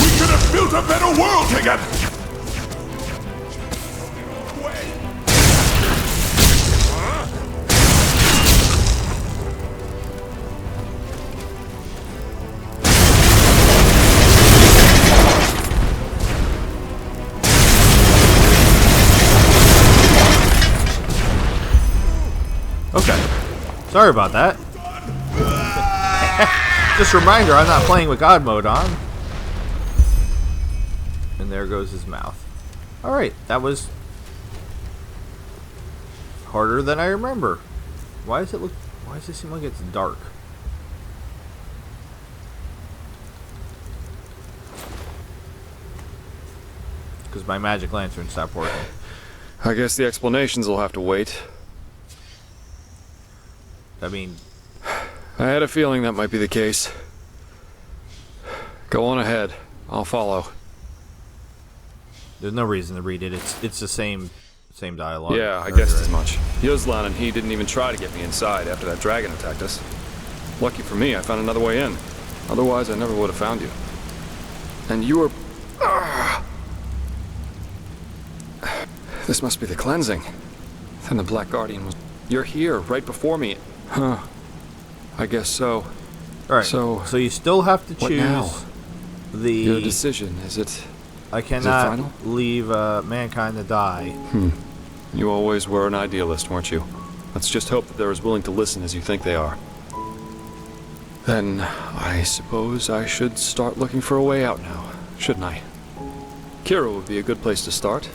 We could have built a better world together! Okay. Sorry about that. Just a reminder, I'm not playing with God mode on. And there goes his mouth. Alright, that was harder than I remember. Why does it seem like it's dark? Because my magic lantern stopped working. I guess the explanations will have to wait. I mean... I had a feeling that might be the case. Go on ahead. I'll follow. There's no reason to read it. It's the same dialogue. Yeah, I guessed as much. Yuzlan and he didn't even try to get me inside after that dragon attacked us. Lucky for me, I found another way in. Otherwise, I never would have found you. And you were... This must be the cleansing. Then the Black Guardian was... You're here, right before me. Huh. I guess so. Alright, so you still have to what now? choose the... Your decision, is it... I cannot leave mankind to die. You always were an idealist, weren't you? Let's just hope that they're as willing to listen as you think they are. Then, I suppose I should start looking for a way out now, shouldn't I? Kira would be a good place to start.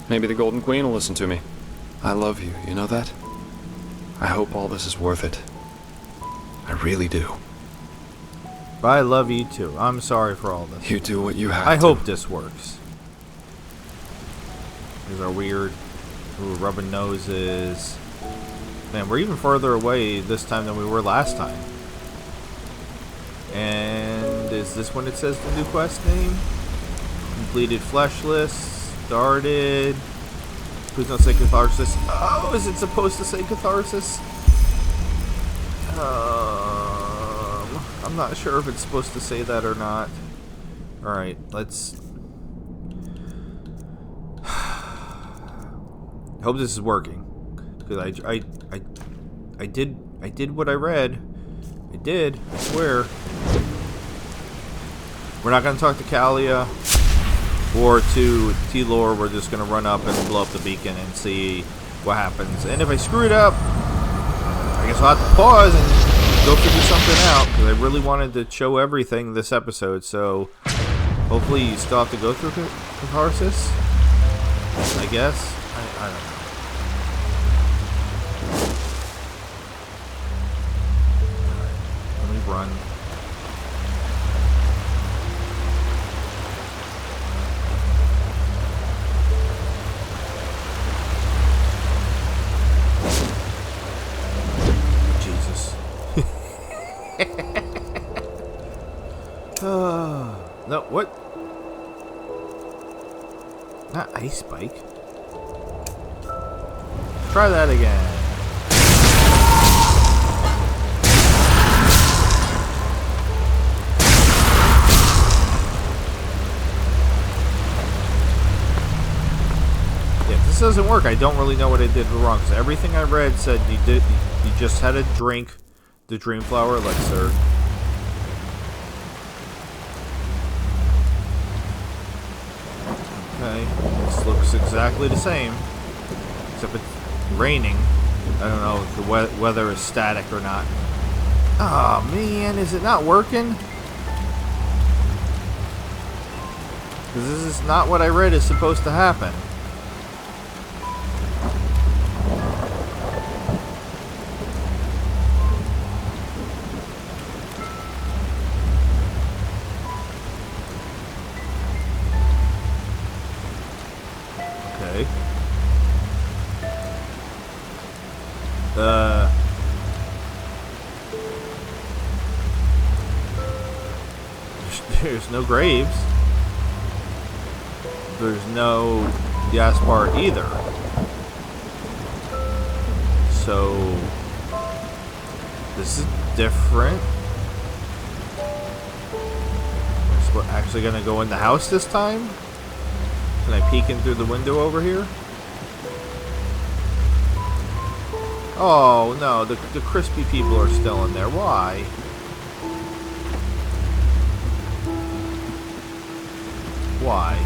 Maybe the Golden Queen will listen to me. I love you, you know that? I hope all this is worth it. I really do. I love you too. I'm sorry for all this. You do what you have to. I hope this works. These are weird. Ooh, rubbing noses. Man, we're even further away this time than we were last time. And is this when it says the new quest name? Completed fleshless. Started. Please don't say catharsis. Oh, is it supposed to say catharsis? I'm not sure if it's supposed to say that or not. Alright, let's... I hope this is working. Because I did what I read. I did, I swear. We're not going to talk to Kalia. or to T-Lore, we're just going to run up and blow up the beacon and see what happens. And if I screw it up, I guess I'll have to pause and go figure something out, because I really wanted to show everything this episode. So hopefully you still have to go through catharsis, I guess. I don't know. Let me run. Jesus. No, what? Not ice spike. Try that again. Yeah, if this doesn't work, I don't really know what I did wrong, because everything I read said you just had to drink the Dreamflower elixir. Okay, this looks exactly the same, except it's raining. I don't know if the weather is static or not. Oh man, is it not working? Because this is not what I read is supposed to happen. Okay. There's no graves. There's no Gaspar either. So this is different. We're actually gonna go in the house this time? Can I peek in through the window over here? Oh no, the crispy people are still in there. Why? Why?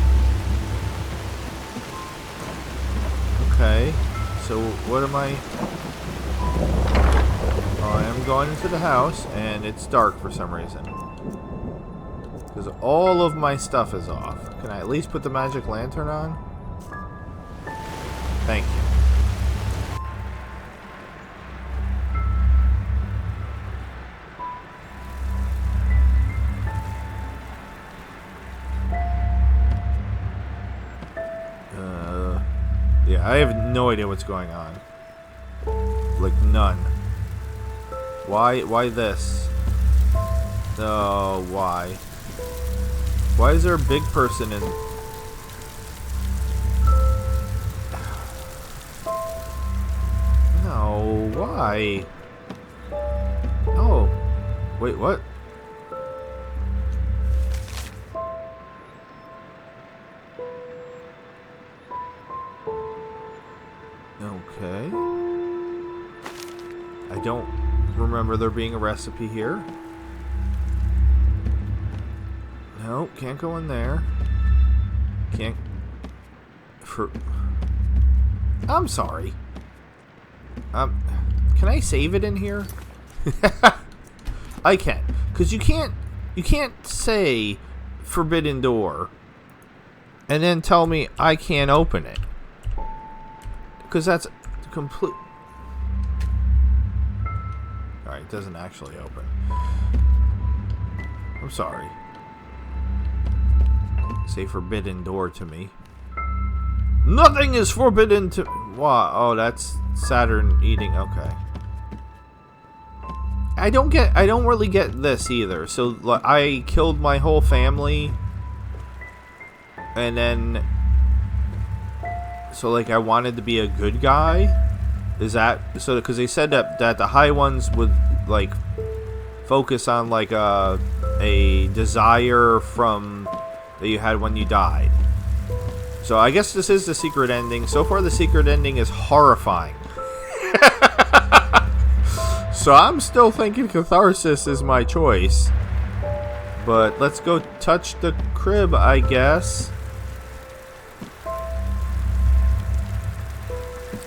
Okay, so what am I... Oh, I am going into the house, and it's dark for some reason. Because all of my stuff is off. Can I at least put the magic lantern on? Thank you. Yeah, I have no idea what's going on. Like, none. Why this? Oh, why? Why is there a big person in... No, why? Oh. Wait, what? Okay. I don't remember there being a recipe here. No, can't go in there. Can't... I'm sorry. Can I save it in here? I can. Because you can't say forbidden door and then tell me I can't open it. Because that's complete... Alright, it doesn't actually open. I'm sorry. Say forbidden door to me. Nothing is forbidden to... Wow. Oh, that's Saturn eating... Okay. I don't really get this either. So, like, I killed my whole family. And then... So, like, I wanted to be a good guy? Is that... So, because they said that the high ones would, like, focus on, like, a desire from... that you had when you died. So, I guess this is the secret ending. So far, the secret ending is horrifying. So, I'm still thinking catharsis is my choice. But, let's go touch the crib, I guess.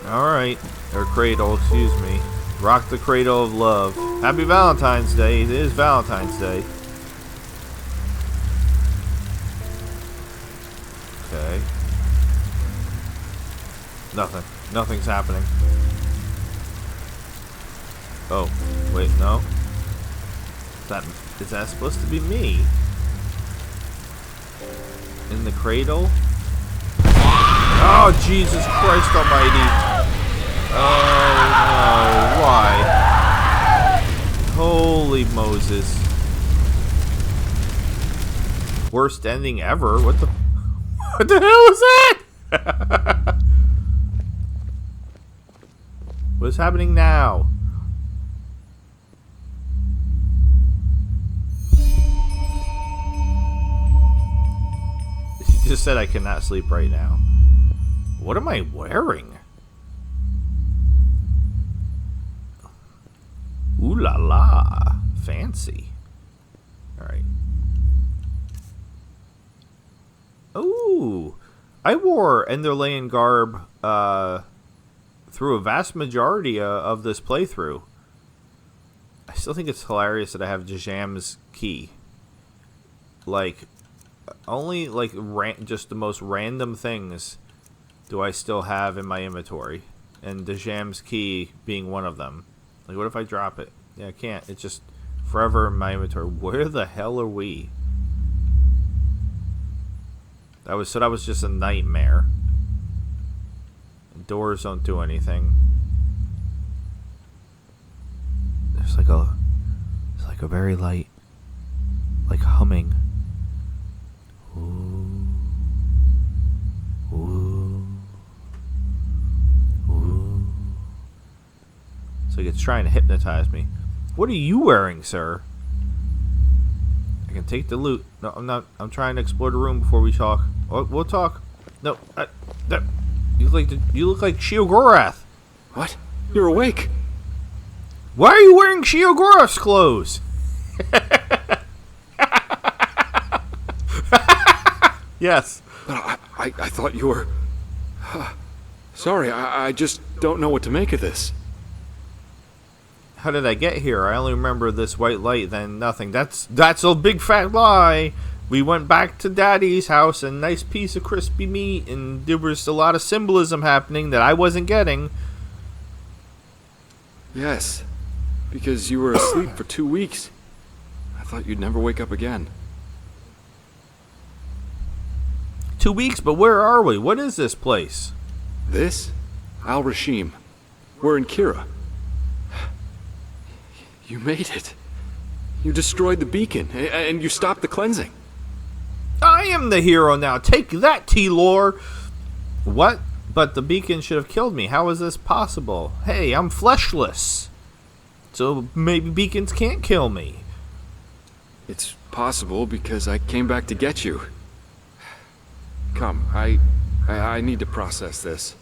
Alright. Or cradle, excuse me. Rock the cradle of love. Happy Valentine's Day. It is Valentine's Day. Okay. Nothing. Nothing's happening. Oh, wait, no. Is that supposed to be me? In the cradle? Oh, Jesus Christ almighty. Oh, no. Why? Holy Moses. Worst ending ever? What the hell is that? What's happening now? He just said I cannot sleep right now. What am I wearing? Ooh la la. Fancy. Alright. Ooh. I wore Enderalian garb through a vast majority of this playthrough. I still think it's hilarious that I have Dejam's key. Like, only like just the most random things do I still have in my inventory, and Dejam's key being one of them. Like, what if I drop it? Yeah, I can't. It's just forever in my inventory. Where the hell are we? That was just a nightmare. Doors don't do anything. There's like a very light, like humming. Ooh. Ooh. Ooh. It's like it's trying to hypnotize me. What are you wearing, sir? I can take the loot. No, I'm not. I'm trying to explore the room before we talk. Oh, we'll talk. No, you look like Sheogorath. What? You're awake. Why are you wearing Sheogorath's clothes? Yes. But I thought you were... Sorry, I just don't know what to make of this. How did I get here? I only remember this white light, then nothing. That's a big fat lie. We went back to Daddy's house, a nice piece of crispy meat, and there was a lot of symbolism happening that I wasn't getting. Yes, because you were asleep for 2 weeks. I thought you'd never wake up again. 2 weeks, but where are we? What is this place? This? Al-Rashim. We're in Kira. You made it. You destroyed the beacon, and you stopped the cleansing. I am the hero now. Take that, T-Lore. What? But the beacon should have killed me. How is this possible? Hey, I'm fleshless. So maybe beacons can't kill me. It's possible because I came back to get you. Come, I need to process this.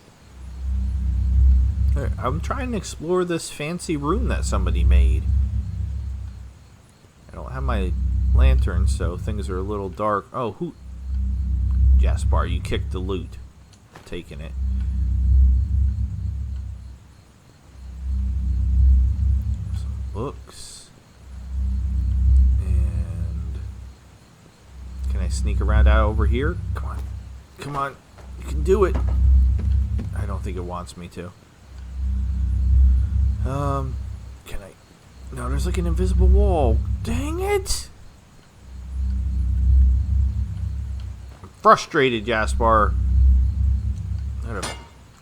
I'm trying to explore this fancy room that somebody made. I don't have my lantern, so things are a little dark. Oh, who? Jaspar, you kicked the loot. I'm taking it. Some books. And can I sneak around out over here? Come on. Come on. You can do it. I don't think it wants me to. Can I? No, there's like an invisible wall. Dang it! I'm frustrated, Jaspar. I'm gonna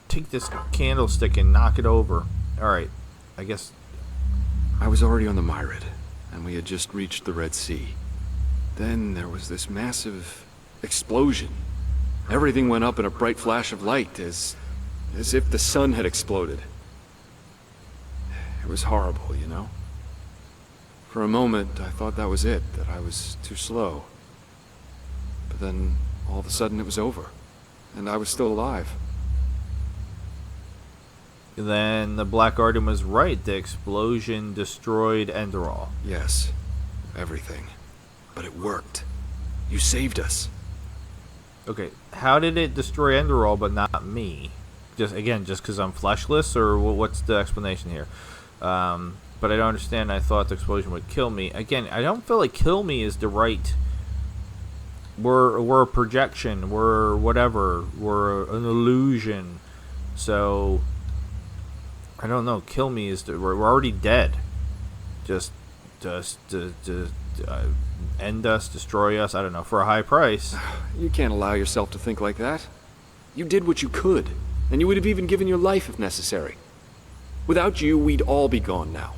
take this candlestick and knock it over. Alright, I guess. I was already on the Myrid, and we had just reached the Red Sea. Then there was this massive explosion. Everything went up in a bright flash of light, as if the sun had exploded. It was horrible, you know? For a moment, I thought that was it, that I was too slow. But then, all of a sudden, it was over, and I was still alive. Then the Black Garden was right. The explosion destroyed Enderal. Yes, everything. But it worked. You saved us. Okay, how did it destroy Enderal but not me? just because I'm fleshless, or what's the explanation here? But I don't understand. I thought the explosion would kill me. Again, I don't feel like kill me is the right. We're a projection. We're whatever. We're an illusion. So I don't know. Kill me is we're already dead. Just end us, destroy us. I don't know, for a high price. You can't allow yourself to think like that. You did what you could, and you would have even given your life if necessary. Without you, we'd all be gone now.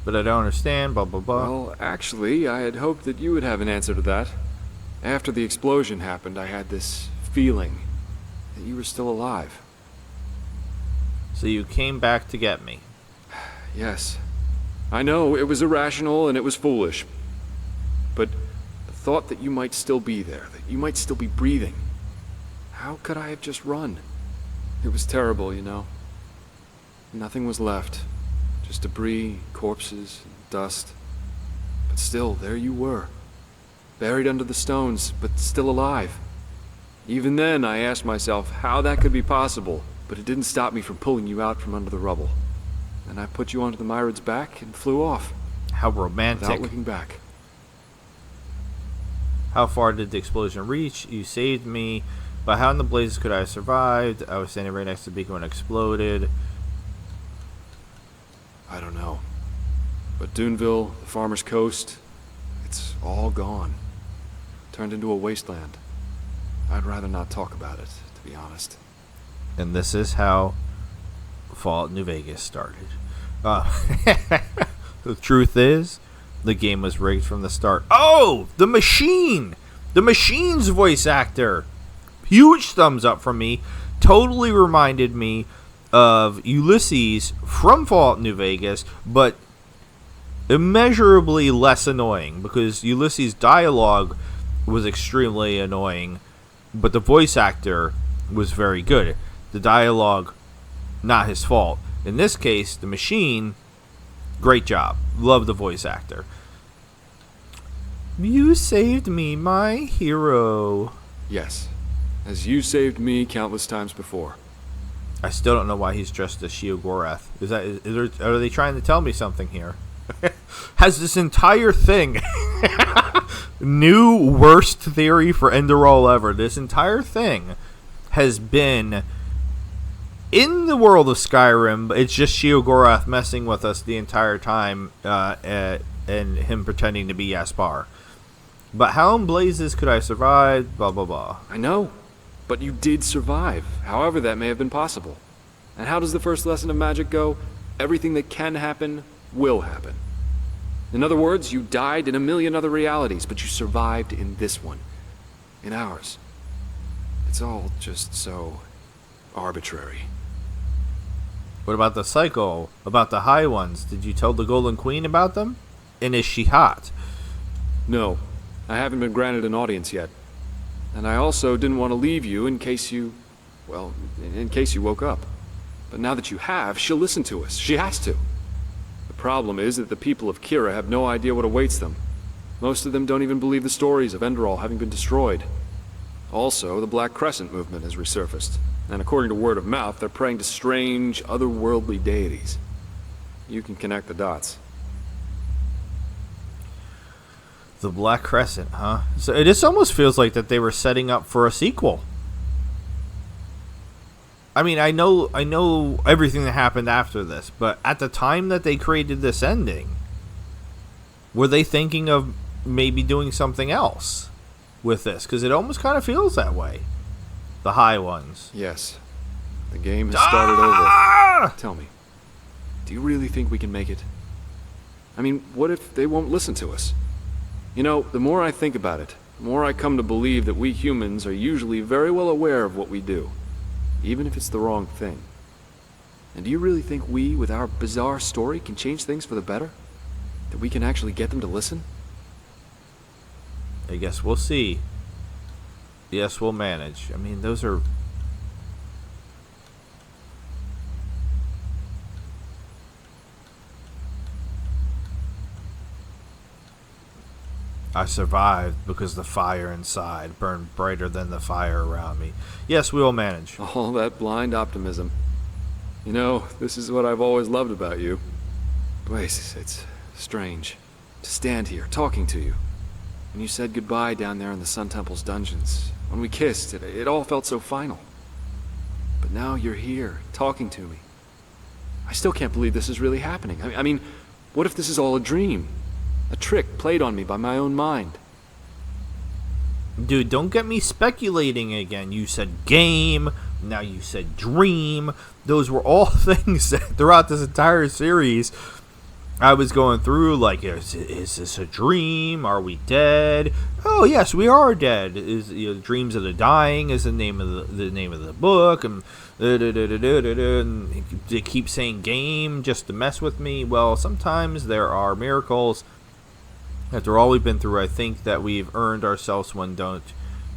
But I don't understand, blah, blah, blah. Well, actually, I had hoped that you would have an answer to that. After the explosion happened, I had this feeling that you were still alive. So you came back to get me. Yes. I know, it was irrational and it was foolish. But the thought that you might still be there, that you might still be breathing, how could I have just run? It was terrible, you know. Nothing was left. Just debris, corpses, dust. But still, there you were. Buried under the stones, but still alive. Even then, I asked myself how that could be possible, but it didn't stop me from pulling you out from under the rubble. And I put you onto the Myriad's back and flew off. How romantic. Without looking back. How far did the explosion reach? You saved me. But how in the blazes could I have survived? I was standing right next to the beacon when it exploded. I don't know. But Duneville, the Farmer's Coast, it's all gone. Turned into a wasteland. I'd rather not talk about it, to be honest. And this is how Fallout New Vegas started. The truth is, the game was rigged from the start. Oh, the machine! The machine's voice actor! Huge thumbs up from me. Totally reminded me of Ulysses from Fallout New Vegas, but immeasurably less annoying, because Ulysses' dialogue was extremely annoying, but the voice actor was very good. The dialogue, not his fault. In this case, the machine, great job. Love the voice actor. You saved me, my hero. Yes, as you saved me countless times before. I still don't know why he's dressed as Sheogorath. Are they trying to tell me something here? Has this entire thing new worst theory for Enderal ever? This entire thing has been in the world of Skyrim, but it's just Sheogorath messing with us the entire time, and him pretending to be Yaspar. But how in blazes could I survive? Blah blah blah. I know, but you did survive, however that may have been possible. And how does the first lesson of magic go? Everything that can happen will happen. In other words, you died in a million other realities, but you survived in this one. In ours. It's all just so arbitrary. What about the cycle? About the high ones? Did you tell the Golden Queen about them? And is she hot? No, I haven't been granted an audience yet. And I also didn't want to leave you in case you woke up. But now that you have, she'll listen to us. She has to. The problem is that the people of Kira have no idea what awaits them. Most of them don't even believe the stories of Enderal having been destroyed. Also, the Black Crescent movement has resurfaced. And according to word of mouth, they're praying to strange, otherworldly deities. You can connect the dots. The Black Crescent, huh? So it just almost feels like that they were setting up for a sequel. I mean, I know everything that happened after this, but at the time that they created this ending, were they thinking of maybe doing something else with this? Because it almost kind of feels that way. The high ones. Yes. The game has started over. Tell me, do you really think we can make it? I mean, what if they won't listen to us? You know, the more I think about it, the more I come to believe that we humans are usually very well aware of what we do, even if it's the wrong thing. And do you really think we, with our bizarre story, can change things for the better? That we can actually get them to listen? I guess we'll see. Yes, we'll manage. I mean, those are... I survived because the fire inside burned brighter than the fire around me. Yes, we will manage. All that blind optimism. You know, this is what I've always loved about you. Blaze, it's strange to stand here talking to you. When you said goodbye down there in the Sun Temple's dungeons, when we kissed, it all felt so final. But now you're here, talking to me. I still can't believe this is really happening. I mean, what if this is all a dream? A trick played on me by my own mind? Dude, don't get me speculating again. You said game, now you said dream. Those were all things that throughout this entire series I was going through, like, is this a dream? Are we dead? Oh, yes, we are dead. Dreams of the Dying is the name of the book, and and they keep saying game just to mess with me. Well, sometimes there are miracles. After all we've been through, I think that we've earned ourselves one. Don't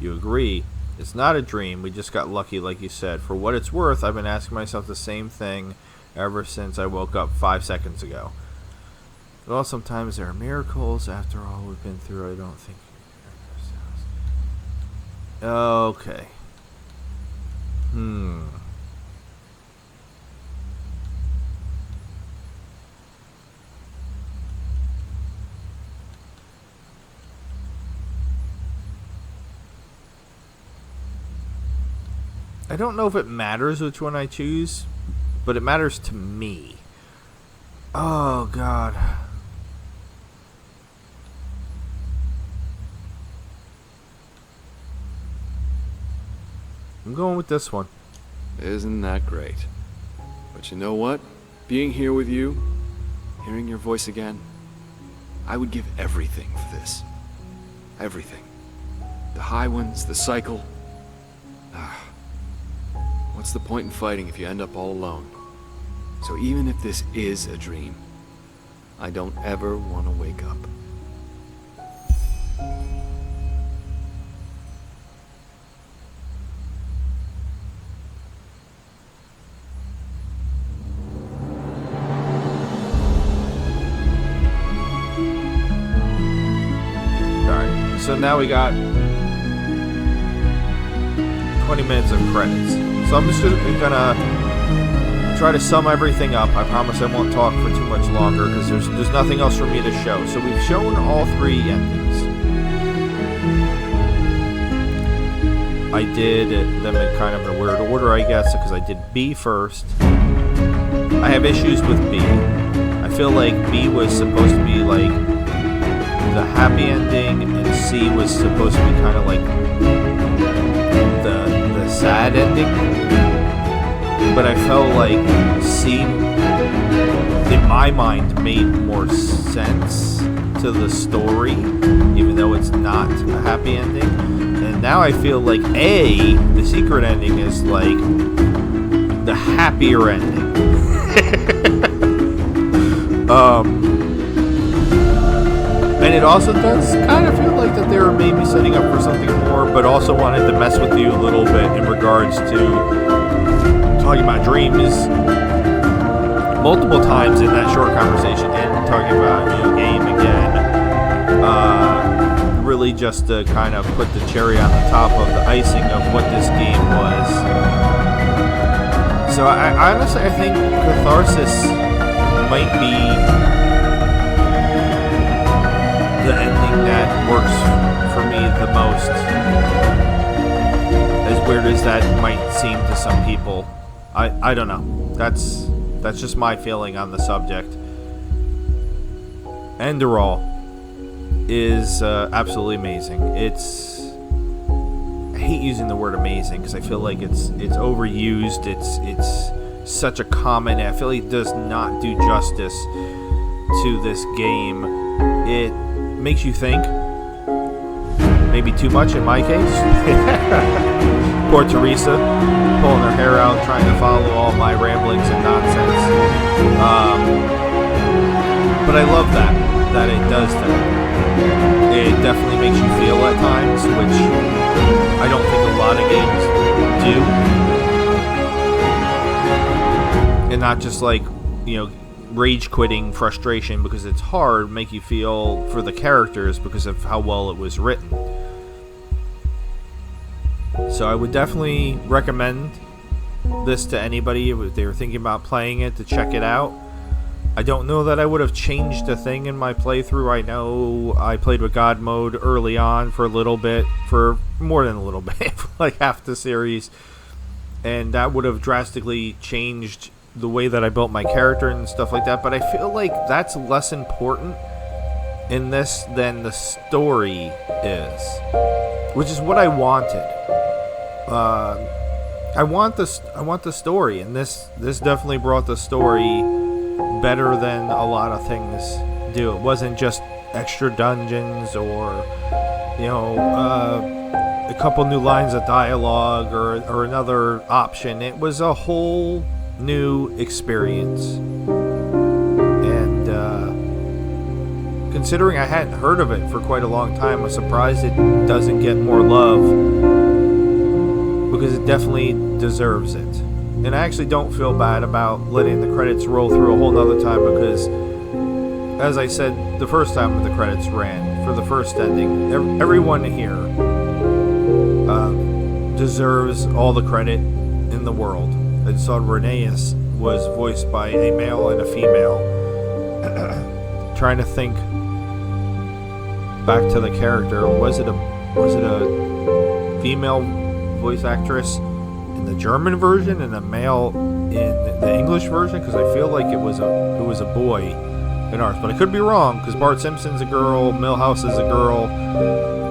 you agree? It's not a dream. We just got lucky, like you said. For what it's worth, I've been asking myself the same thing ever since I woke up 5 seconds ago. Well, sometimes there are miracles. After all we've been through, I don't think. Okay. I don't know if it matters which one I choose, but it matters to me. Oh, God. I'm going with this one. Isn't that great? But you know what? Being here with you, hearing your voice again, I would give everything for this. Everything. The high ones, the cycle. What's the point in fighting if you end up all alone? So even if this is a dream, I don't ever want to wake up. Alright, so now we got 20 minutes of credits. So I'm just gonna try to sum everything up. I promise I won't talk for too much longer because there's nothing else for me to show. So we've shown all 3 endings. I did them in kind of a weird order, I guess, because I did B first. I have issues with B. I feel like B was supposed to be like the happy ending, and C was supposed to be kind of like the sad ending. But I felt like C, in my mind, made more sense to the story, even though it's not a happy ending. And now I feel like A, the secret ending, is like the happier ending. And it also does kind of feel like that they were maybe setting up for something more, but also wanted to mess with you a little bit in regards to talking about dreams multiple times in that short conversation, and talking about game again. Really just to kind of put the cherry on the top of the icing of what this game was. So I honestly, I think Catharsis might be the ending that works for me the most. As weird as that might seem to some people, I don't know. That's just my feeling on the subject. Enderal is absolutely amazing. I hate using the word amazing because I feel like it's overused. It's such a common. I feel like it does not do justice to this game. It makes you think, maybe too much in my case. Poor Teresa, pulling her hair out, trying to follow all my ramblings and nonsense. But I love that it does that. It definitely makes you feel at times, which I don't think a lot of games do. And not just like, rage quitting frustration because it's hard, make you feel for the characters because of how well it was written. So I would definitely recommend this to anybody if they were thinking about playing it, to check it out. I don't know that I would have changed a thing in my playthrough. I know I played with God mode early on for a little bit, for more than a little bit, like half the series, and that would have drastically changed the way that I built my character and stuff like that. But I feel like that's less important in this than the story is, which is what I wanted. I want the story, and this definitely brought the story better than a lot of things do. It wasn't just extra dungeons or, you know, a couple new lines of dialogue or another option. It was a whole new experience. And considering I hadn't heard of it for quite a long time, I'm surprised it doesn't get more love, because it definitely deserves it. And I actually don't feel bad about letting the credits roll through a whole nother time, because, as I said the first time the credits ran, for the first ending, everyone here deserves all the credit in the world. And so Rheneas was voiced by a male and a female. Trying to think back to the character, was it a female voice actress in the German version and a male in the English version? Because I feel like it was a boy in ours, but I could be wrong, because Bart Simpson's a girl, Milhouse is a girl,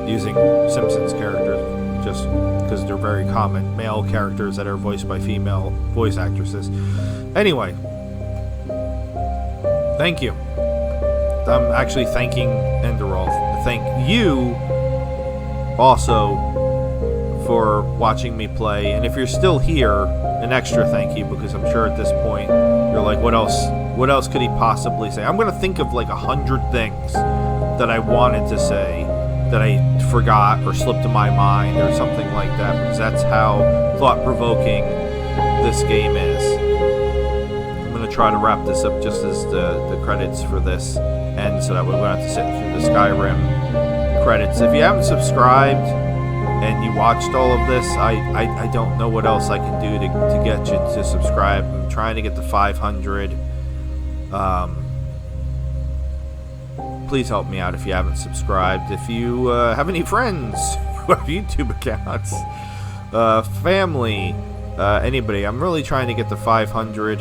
using Simpsons characters just because they're very common male characters that are voiced by female voice actresses. Anyway, thank you. I'm actually thanking Enderal. Thank you also for watching me play, and if you're still here, an extra thank you, because I'm sure at this point you're like, what else could he possibly say? I'm gonna think of like 100 things that I wanted to say that I forgot or slipped in my mind or something like that, because that's how thought-provoking this game is. I'm gonna try to wrap this up just as the credits for this end, so that we won't have to sit through the Skyrim credits. If you haven't subscribed and you watched all of this, I don't know what else I can do to get you to subscribe. I'm trying to get to 500. Please help me out if you haven't subscribed. If you have any friends who have YouTube accounts, family, anybody, I'm really trying to get to 500.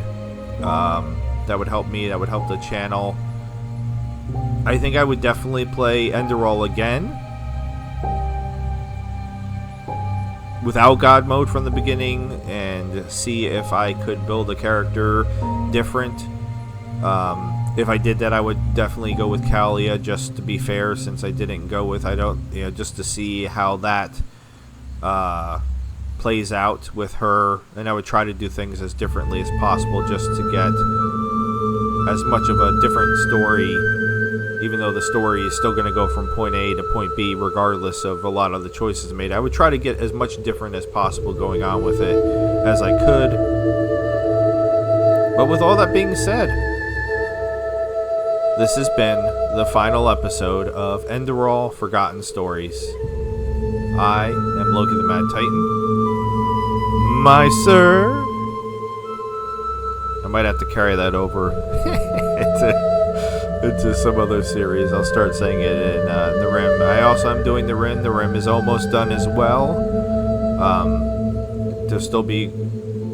That would help me. That would help the channel. I think I would definitely play Enderal again without God mode from the beginning, and see if I could build a character different. If I did that, I would definitely go with Kalia, just to be fair, since I didn't go with, just to see how that plays out with her, and I would try to do things as differently as possible, just to get as much of a different story, even though the story is still going to go from point A to point B, regardless of a lot of the choices made. I would try to get as much different as possible going on with it as I could. But with all that being said, this has been the final episode of Enderal Forgotten Stories. I am Loki the Mad Titan. My sir. I might have to carry that over into some other series. I'll start saying it in the Rim. I also am doing the Rim. The Rim is almost done as well. There'll still be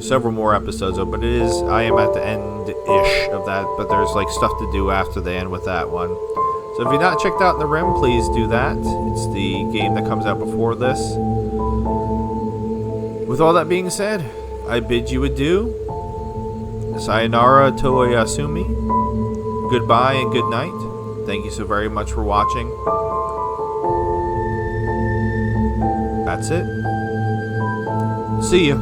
several more episodes, but I am at the end-ish of that, but there's like stuff to do after the end with that one. So if you're not checked out the Rim, please do that. It's the game that comes out before this. With all that being said, I bid you adieu. Sayonara toyasumi. Goodbye and good night. Thank you so very much for watching. That's it. See ya.